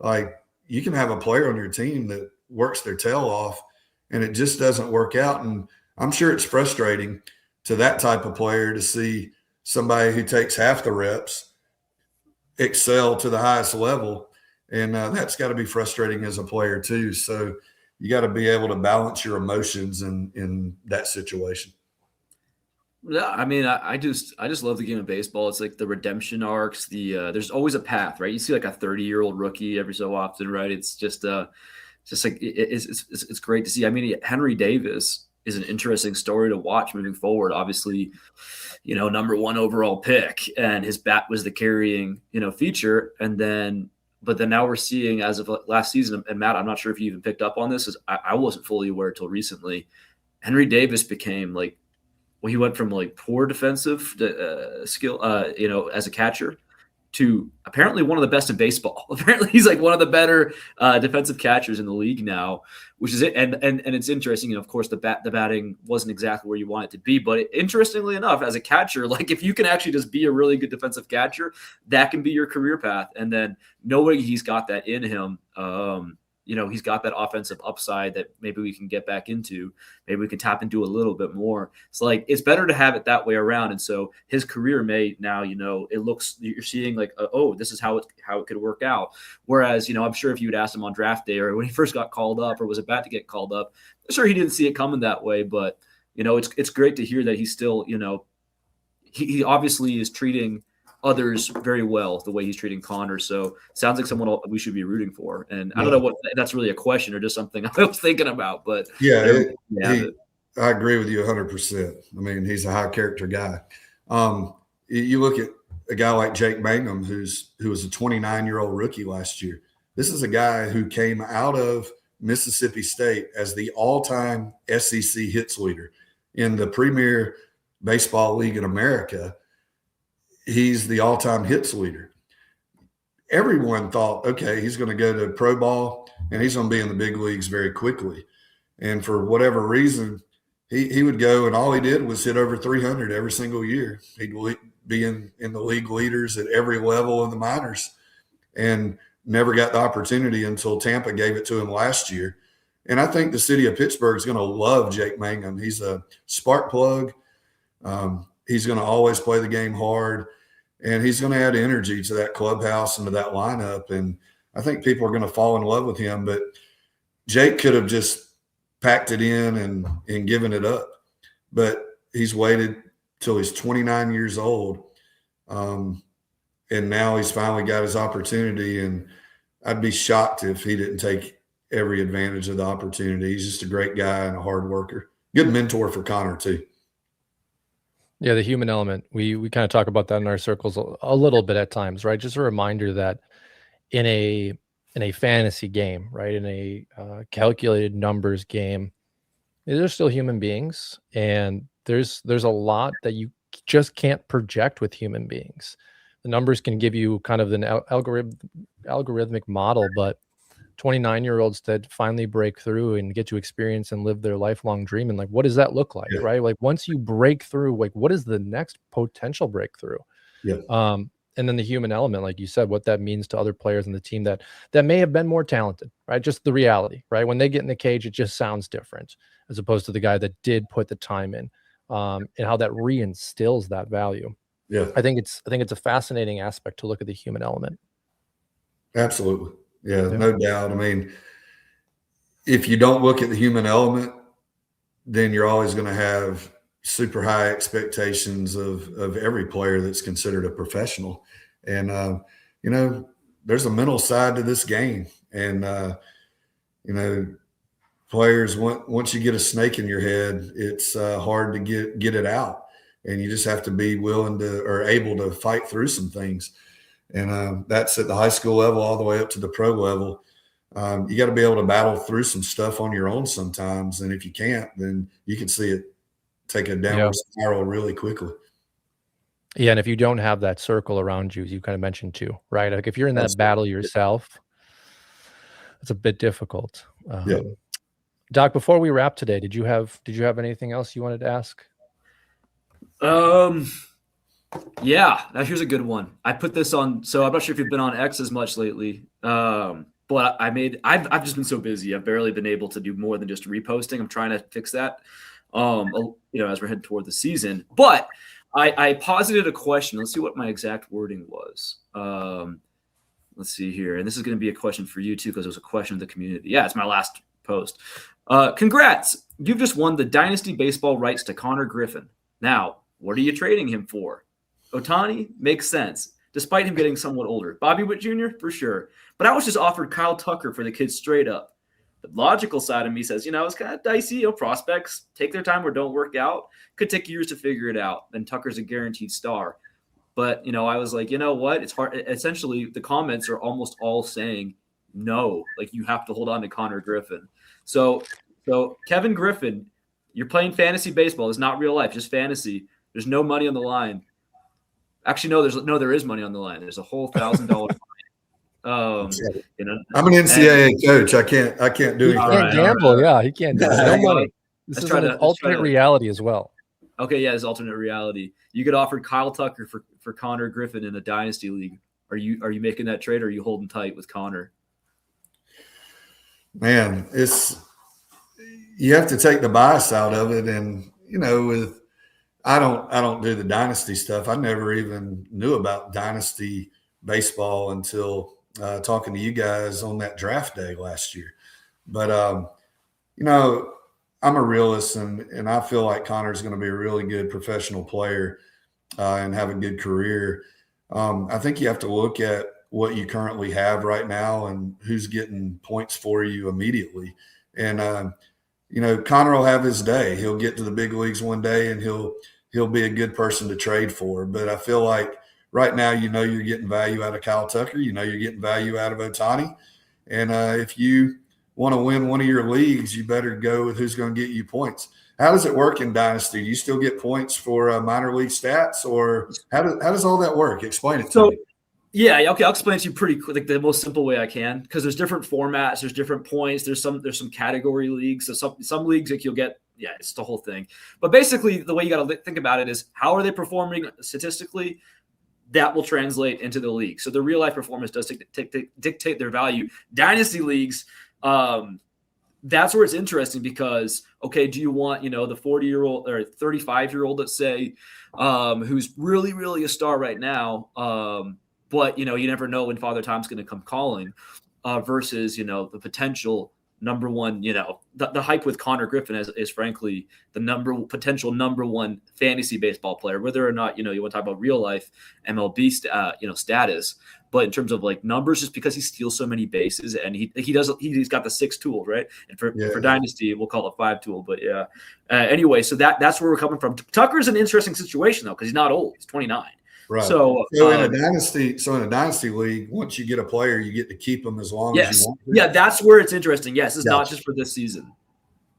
Like, you can have a player on your team that works their tail off, and it just doesn't work out. And I'm sure it's frustrating to that type of player to see somebody who takes half the reps excel to the highest level. And that's got to be frustrating as a player too. So you got to be able to balance your emotions in that situation. Yeah, I mean, I just love the game of baseball. It's like the redemption arcs. There's always a path, right? You see like a 30-year-old rookie every so often, right? It's just like it's great to see. I mean, Henry Davis is an interesting story to watch moving forward. Obviously, number 1 overall pick, and his bat was the carrying, feature. But then now we're seeing, as of last season, and Matt, I'm not sure if you even picked up on this, is I wasn't fully aware until recently. Henry Davis became like, well, he went from like poor defensive skill, as a catcher, to apparently one of the best in baseball. Apparently he's like one of the better defensive catchers in the league now, which is it. And it's interesting. Of course, the batting wasn't exactly where you want it to be, but interestingly enough, as a catcher, like if you can actually just be a really good defensive catcher, that can be your career path. And then knowing he's got that in him, he's got that offensive upside that maybe we can get back into. Maybe we can tap into a little bit more. It's like, it's better to have it that way around. And so his career may now, it looks, you're seeing like, this is how it could work out. Whereas, I'm sure if you'd asked him on draft day or when he first got called up or was about to get called up, I'm sure he didn't see it coming that way. But, it's great to hear that he's still, he obviously is treating others very well the way he's treating Konnor. So sounds like someone we should be rooting for. And I don't know what that's really a question or just something I was thinking about, but I agree with you 100%. I mean, he's a high character guy. You look at a guy like Jake Mangum, who was a 29-year-old rookie last year. This is a guy who came out of Mississippi State as the all-time SEC hits leader in the premier baseball league in America. He's the all-time hits leader. Everyone thought, okay, he's going to go to pro ball and he's going to be in the big leagues very quickly. And for whatever reason, he would go, and all he did was hit over 300 every single year. He'd be in the league leaders at every level of the minors, and never got the opportunity until Tampa gave it to him last year. And I think the city of Pittsburgh is going to love Jake Mangum. He's a spark plug. He's going to always play the game hard, and he's going to add energy to that clubhouse and to that lineup. And I think people are going to fall in love with him. But Jake could have just packed it in and given it up, but he's waited till he's 29 years old. And now he's finally got his opportunity. And I'd be shocked if he didn't take every advantage of the opportunity. He's just a great guy and a hard worker. Good mentor for Konnor too. Yeah, the human element. We kind of talk about that in our circles a little bit at times, right? Just a reminder that in a fantasy game, right, in a calculated numbers game, they're still human beings, and there's a lot that you just can't project with human beings. The numbers can give you kind of an algorithmic model, but 29-year-olds that finally break through and get to experience and live their lifelong dream, and like, what does that look like? Yeah. Right? Like, once you break through, like, what is the next potential breakthrough? Yeah. And then the human element, like you said, what that means to other players in the team that may have been more talented, right? Just the reality, right? When they get in the cage, it just sounds different as opposed to the guy that did put the time in, and how that reinstills that value. Yeah. I think it's a fascinating aspect to look at the human element. Absolutely. Yeah, no doubt. I mean, if you don't look at the human element, then you're always going to have super high expectations of every player that's considered a professional. And, you know, there's a mental side to this game. And, you know, players, once you get a snake in your head, it's hard to get it out. And you just have to be willing to, or able to fight through some things. And that's at the high school level all the way up to the pro level. You got to be able to battle through some stuff on your own sometimes. And if you can't, then you can see it take a downward spiral really quickly. Yeah, and if you don't have that circle around you, as you kind of mentioned too, right? Like if you're in that battle yourself, it's a bit difficult. Doc, before we wrap today, did you have anything else you wanted to ask? Yeah, here's a good one. I put this on, so I'm not sure if you've been on X as much lately. But I've just been so busy. I've barely been able to do more than just reposting. I'm trying to fix that, you know, as we're heading toward the season. But I posited a question. Let's see what my exact wording was. Let's see here. And this is going to be a question for you too, because it was a question of the community. Yeah, it's my last post. Congrats. You've just won the Dynasty baseball rights to Konnor Griffin. Now, what are you trading him for? Ohtani makes sense, despite him getting somewhat older. Bobby Witt Jr., for sure. But I was just offered Kyle Tucker for the kids straight up. The logical side of me says, you know, it's kind of dicey. You know, prospects take their time or don't work out. Could take years to figure it out. Then Tucker's a guaranteed star. But, you know, I was like, you know what? It's hard. Essentially, the comments are almost all saying no. Like, you have to hold on to Konnor Griffin. So Kevin Griffin, you're playing fantasy baseball. It's not real life, just fantasy. There's no money on the line. Actually, there is money on the line. There's a whole $1,000 fine. You know, I'm an NCAA coach. I can't do anything. He can't gamble. Yeah, he can't. No money. This is an alternate reality as well. Okay, yeah, it's alternate reality. You get offered Kyle Tucker for Konnor Griffin in a dynasty league. Are you making that trade, or are you holding tight with Konnor? Man, you have to take the bias out of it, and you know, I don't do the dynasty stuff. I never even knew about dynasty baseball until talking to you guys on that draft day last year. But you know, I'm a realist, and I feel like Konnor's going to be a really good professional player and have a good career. I think you have to look at what you currently have right now and who's getting points for you immediately. And you know, Konnor will have his day. He'll get to the big leagues one day, and he'll be a good person to trade for. But I feel like right now, you know, you're getting value out of Kyle Tucker. You know, you're getting value out of Ohtani. And if you want to win one of your leagues, you better go with who's going to get you points. How does it work in Dynasty? Do you still get points for minor league stats, or how does all that work? Explain it to me. Yeah, okay, I'll explain it to you pretty quick, like the most simple way I can, because there's different formats, there's different points, there's some category leagues. So some leagues, like you'll get, yeah, it's the whole thing. But basically, the way you got to think about it is, how are they performing statistically? That will translate into the league. So the real life performance does dictate their value. Dynasty leagues, that's where it's interesting, because, okay, do you want, you know, the 40-year-old or 35-year-old, let's say, who's really, really a star right now, but, you know, you never know when Father Time's going to come calling, versus, you know, the potential number one, you know, the hype with Konnor Griffin is frankly the potential number one fantasy baseball player, whether or not, you know, you want to talk about real life MLB, status, but in terms of like numbers, just because he steals so many bases, and he's got the 6 tool, right? And for Dynasty, we'll call it 5 tool, but yeah. Anyway, so that's where we're coming from. Tucker's an interesting situation though, because he's not old. He's 29. Right. So in a dynasty league, once you get a player, you get to keep them as long as you want to. Yeah, that's where it's interesting. Yes, it's not just for this season.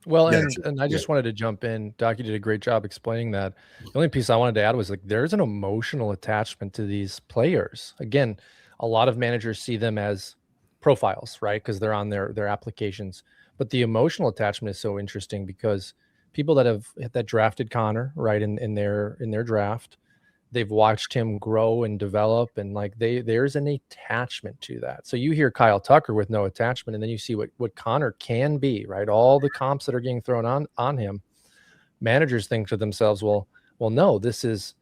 Well, and I just wanted to jump in. Doc, you did a great job explaining that. The only piece I wanted to add was, like, there's an emotional attachment to these players. Again, a lot of managers see them as profiles, right? Because they're on their applications. But the emotional attachment is so interesting, because people that drafted Konnor, right, in their draft, they've watched him grow and develop, and like there's an attachment to that. So you hear Kyle Tucker with no attachment, and then you see what Konnor can be, right? All the comps that are getting thrown on him. Managers think to themselves, well, no, this is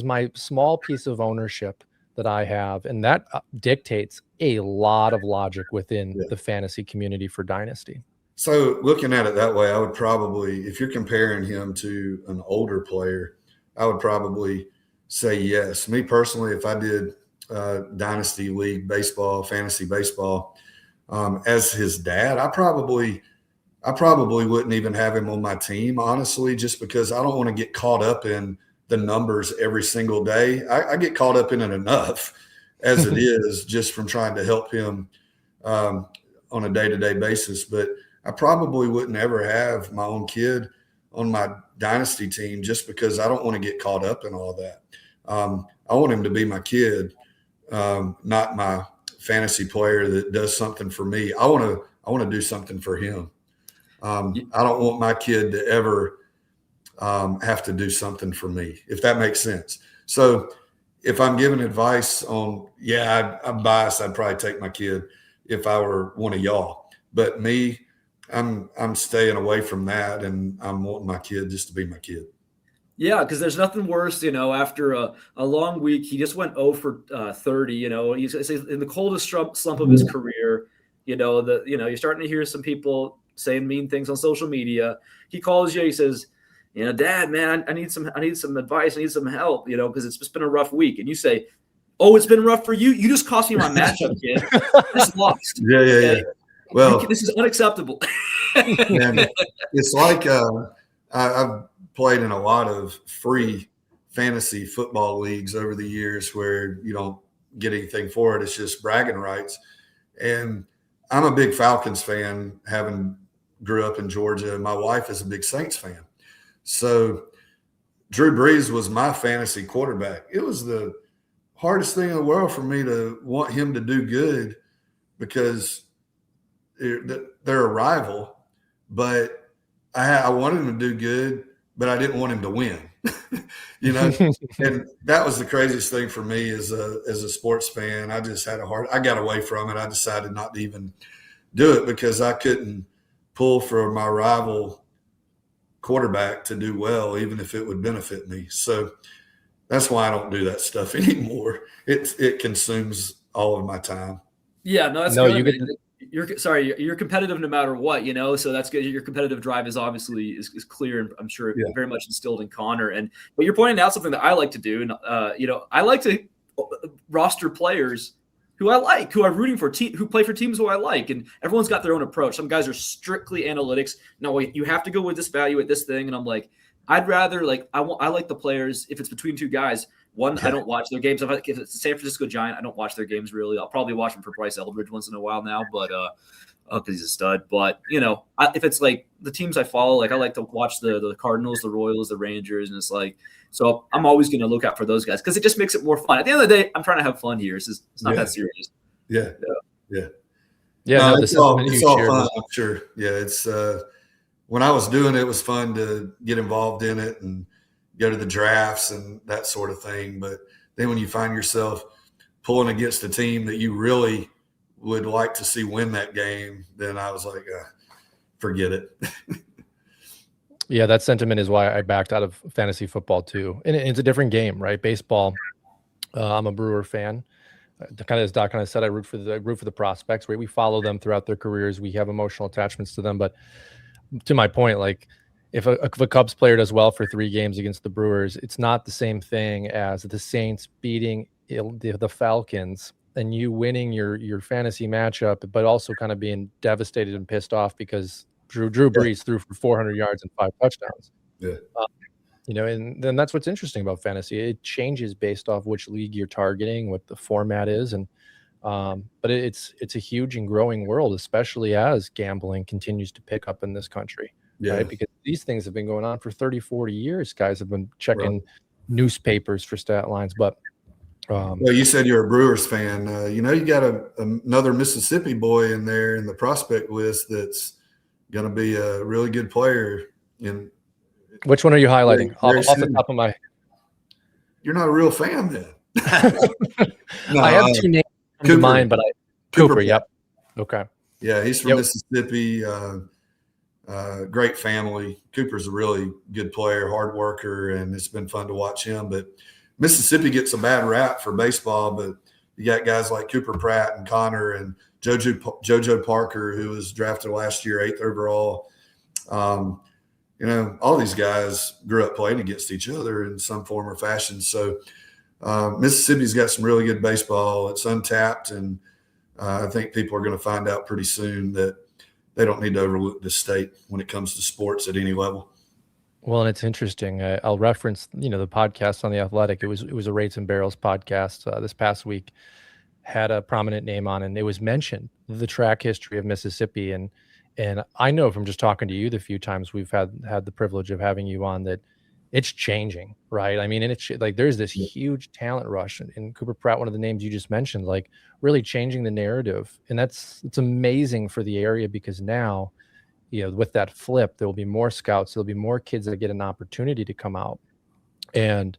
my small piece of ownership that I have, and that dictates a lot of logic within the fantasy community for Dynasty. So looking at it that way, I would probably, if you're comparing him to an older player, I would probably say yes. Me personally, if I did Dynasty League baseball, fantasy baseball, as his dad, I probably wouldn't even have him on my team, honestly, just because I don't want to get caught up in the numbers every single day. I get caught up in it enough as it is, just from trying to help him on a day-to-day basis. But I probably wouldn't ever have my own kid on my dynasty team just because I don't want to get caught up in all that. I want him to be my kid, not my fantasy player that does something for me. I want to do something for him. I don't want my kid to ever have to do something for me, if that makes sense. So if I'm giving advice on, I'm biased, I'd probably take my kid if I were one of y'all. But me, I'm staying away from that, and I'm wanting my kid just to be my kid. Yeah, because there's nothing worse, after a long week. He just went 0 for 30. He's in the coldest slump of his career. You're starting to hear some people saying mean things on social media. He calls you. He says, Dad, man, I need some advice. I need some help. Because it's just been a rough week. And you say, oh, it's been rough for you. You just cost me my matchup, kid. I just lost. Yeah. Well, this is unacceptable. Man, it's like I've played in a lot of free fantasy football leagues over the years where you don't get anything for it. It's just bragging rights. And I'm a big Falcons fan, having grew up in Georgia. My wife is a big Saints fan. So Drew Brees was my fantasy quarterback. It was the hardest thing in the world for me to want him to do good because they're a rival, but I wanted him to do good, but I didn't want him to win, and that was the craziest thing for me as a sports fan. I just had I got away from it. I decided not to even do it because I couldn't pull for my rival quarterback to do well, even if it would benefit me. So that's why I don't do that stuff anymore. It consumes all of my time. Yeah, no, that's good. You're competitive no matter what, so that's good. Your competitive drive is obviously is clear, and I'm sure very much instilled in Konnor. But you're pointing out something that I like to do, and I like to roster players who I like, who I'm rooting for, who play for teams who I like, and everyone's got their own approach. Some guys are strictly analytics. No, you have to go with this value at this thing, and I'm like, I'd rather I like the players if it's between two guys. One, I don't watch their games. If it's a San Francisco Giant, I don't watch their games really. I'll probably watch them for Bryce Eldridge once in a while now, but because he's a stud. But if it's like the teams I follow, I like to watch the Cardinals, the Royals, the Rangers, and it's so I'm always going to look out for those guys because it just makes it more fun. At the end of the day, I'm trying to have fun here. It's not that serious. Yeah. No, it's all fun. I'm sure. Yeah, it's when I was doing it, it was fun to get involved in it and go to the drafts and that sort of thing. But then when you find yourself pulling against a team that you really would like to see win that game, then I was like, forget it. Yeah, that sentiment is why I backed out of fantasy football too. And it's a different game, right? Baseball. I'm a Brewer fan. Kind of as Doc kind of said, I root for the prospects, right? We follow them throughout their careers. We have emotional attachments to them. But to my point, if a Cubs player does well for 3 games against the Brewers, it's not the same thing as the Saints beating the Falcons and you winning your fantasy matchup, but also kind of being devastated and pissed off because Drew Brees threw for 400 yards and 5 touchdowns. Yeah. And then that's what's interesting about fantasy. It changes based off which league you're targeting, what the format is, and but it's a huge and growing world, especially as gambling continues to pick up in this country. Yeah. Right? Because these things have been going on for 30, 40 years. Guys have been checking newspapers for stat lines. But well, you said you're a Brewers fan. You got another Mississippi boy in there in the prospect list that's going to be a really good player. Which one are you highlighting? Very off the top of my. You're not a real fan then. No, I have 2 names in mind, but Cooper. Yep. Okay. Yeah, he's from Mississippi. Great family. Cooper's a really good player, hard worker, and it's been fun to watch him. But Mississippi gets a bad rap for baseball, but you got guys like Cooper Pratt and Konnor and JoJo Parker, who was drafted last year, 8th overall. All these guys grew up playing against each other in some form or fashion. So Mississippi's got some really good baseball. It's untapped, and I think people are going to find out pretty soon that they don't need to overlook this state when it comes to sports at any level. Well, and it's interesting. I'll reference, the podcast on The Athletic. It was a Rates and Barrels podcast this past week, had a prominent name on, and it was mentioned the track history of Mississippi. And I know from just talking to you the few times we've had the privilege of having you on that it's changing, right? I mean, and it's like there's this huge talent rush, and Cooper Pratt, one of the names you just mentioned, like really changing the narrative. And it's amazing for the area because now, with that flip, there will be more scouts. There'll be more kids that get an opportunity to come out. And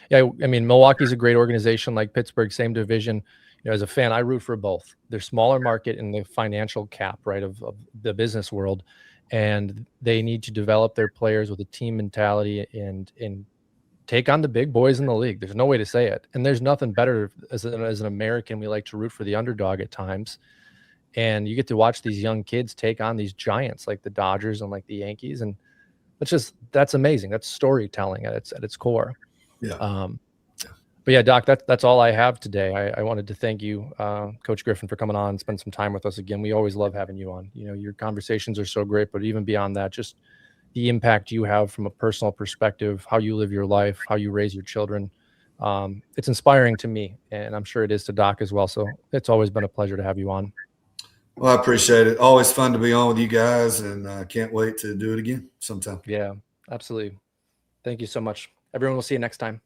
yeah, I mean, Milwaukee's a great organization, like Pittsburgh, same division. As a fan, I root for both. They're smaller market in the financial cap, right, of the business world. And they need to develop their players with a team mentality and take on the big boys in the league. There's no way to say it. And there's nothing better as an American. We like to root for the underdog at times. And you get to watch these young kids take on these giants like the Dodgers and like the Yankees. And that's amazing. That's storytelling at its core. Yeah. But yeah, Doc, that's all I have today. I wanted to thank you, Coach Griffin, for coming on and spend some time with us again. We always love having you on. Your conversations are so great, but even beyond that, just the impact you have from a personal perspective, how you live your life, how you raise your children. It's inspiring to me, and I'm sure it is to Doc as well. So it's always been a pleasure to have you on. Well, I appreciate it. Always fun to be on with you guys, and I can't wait to do it again sometime. Yeah, absolutely. Thank you so much. Everyone, we'll see you next time.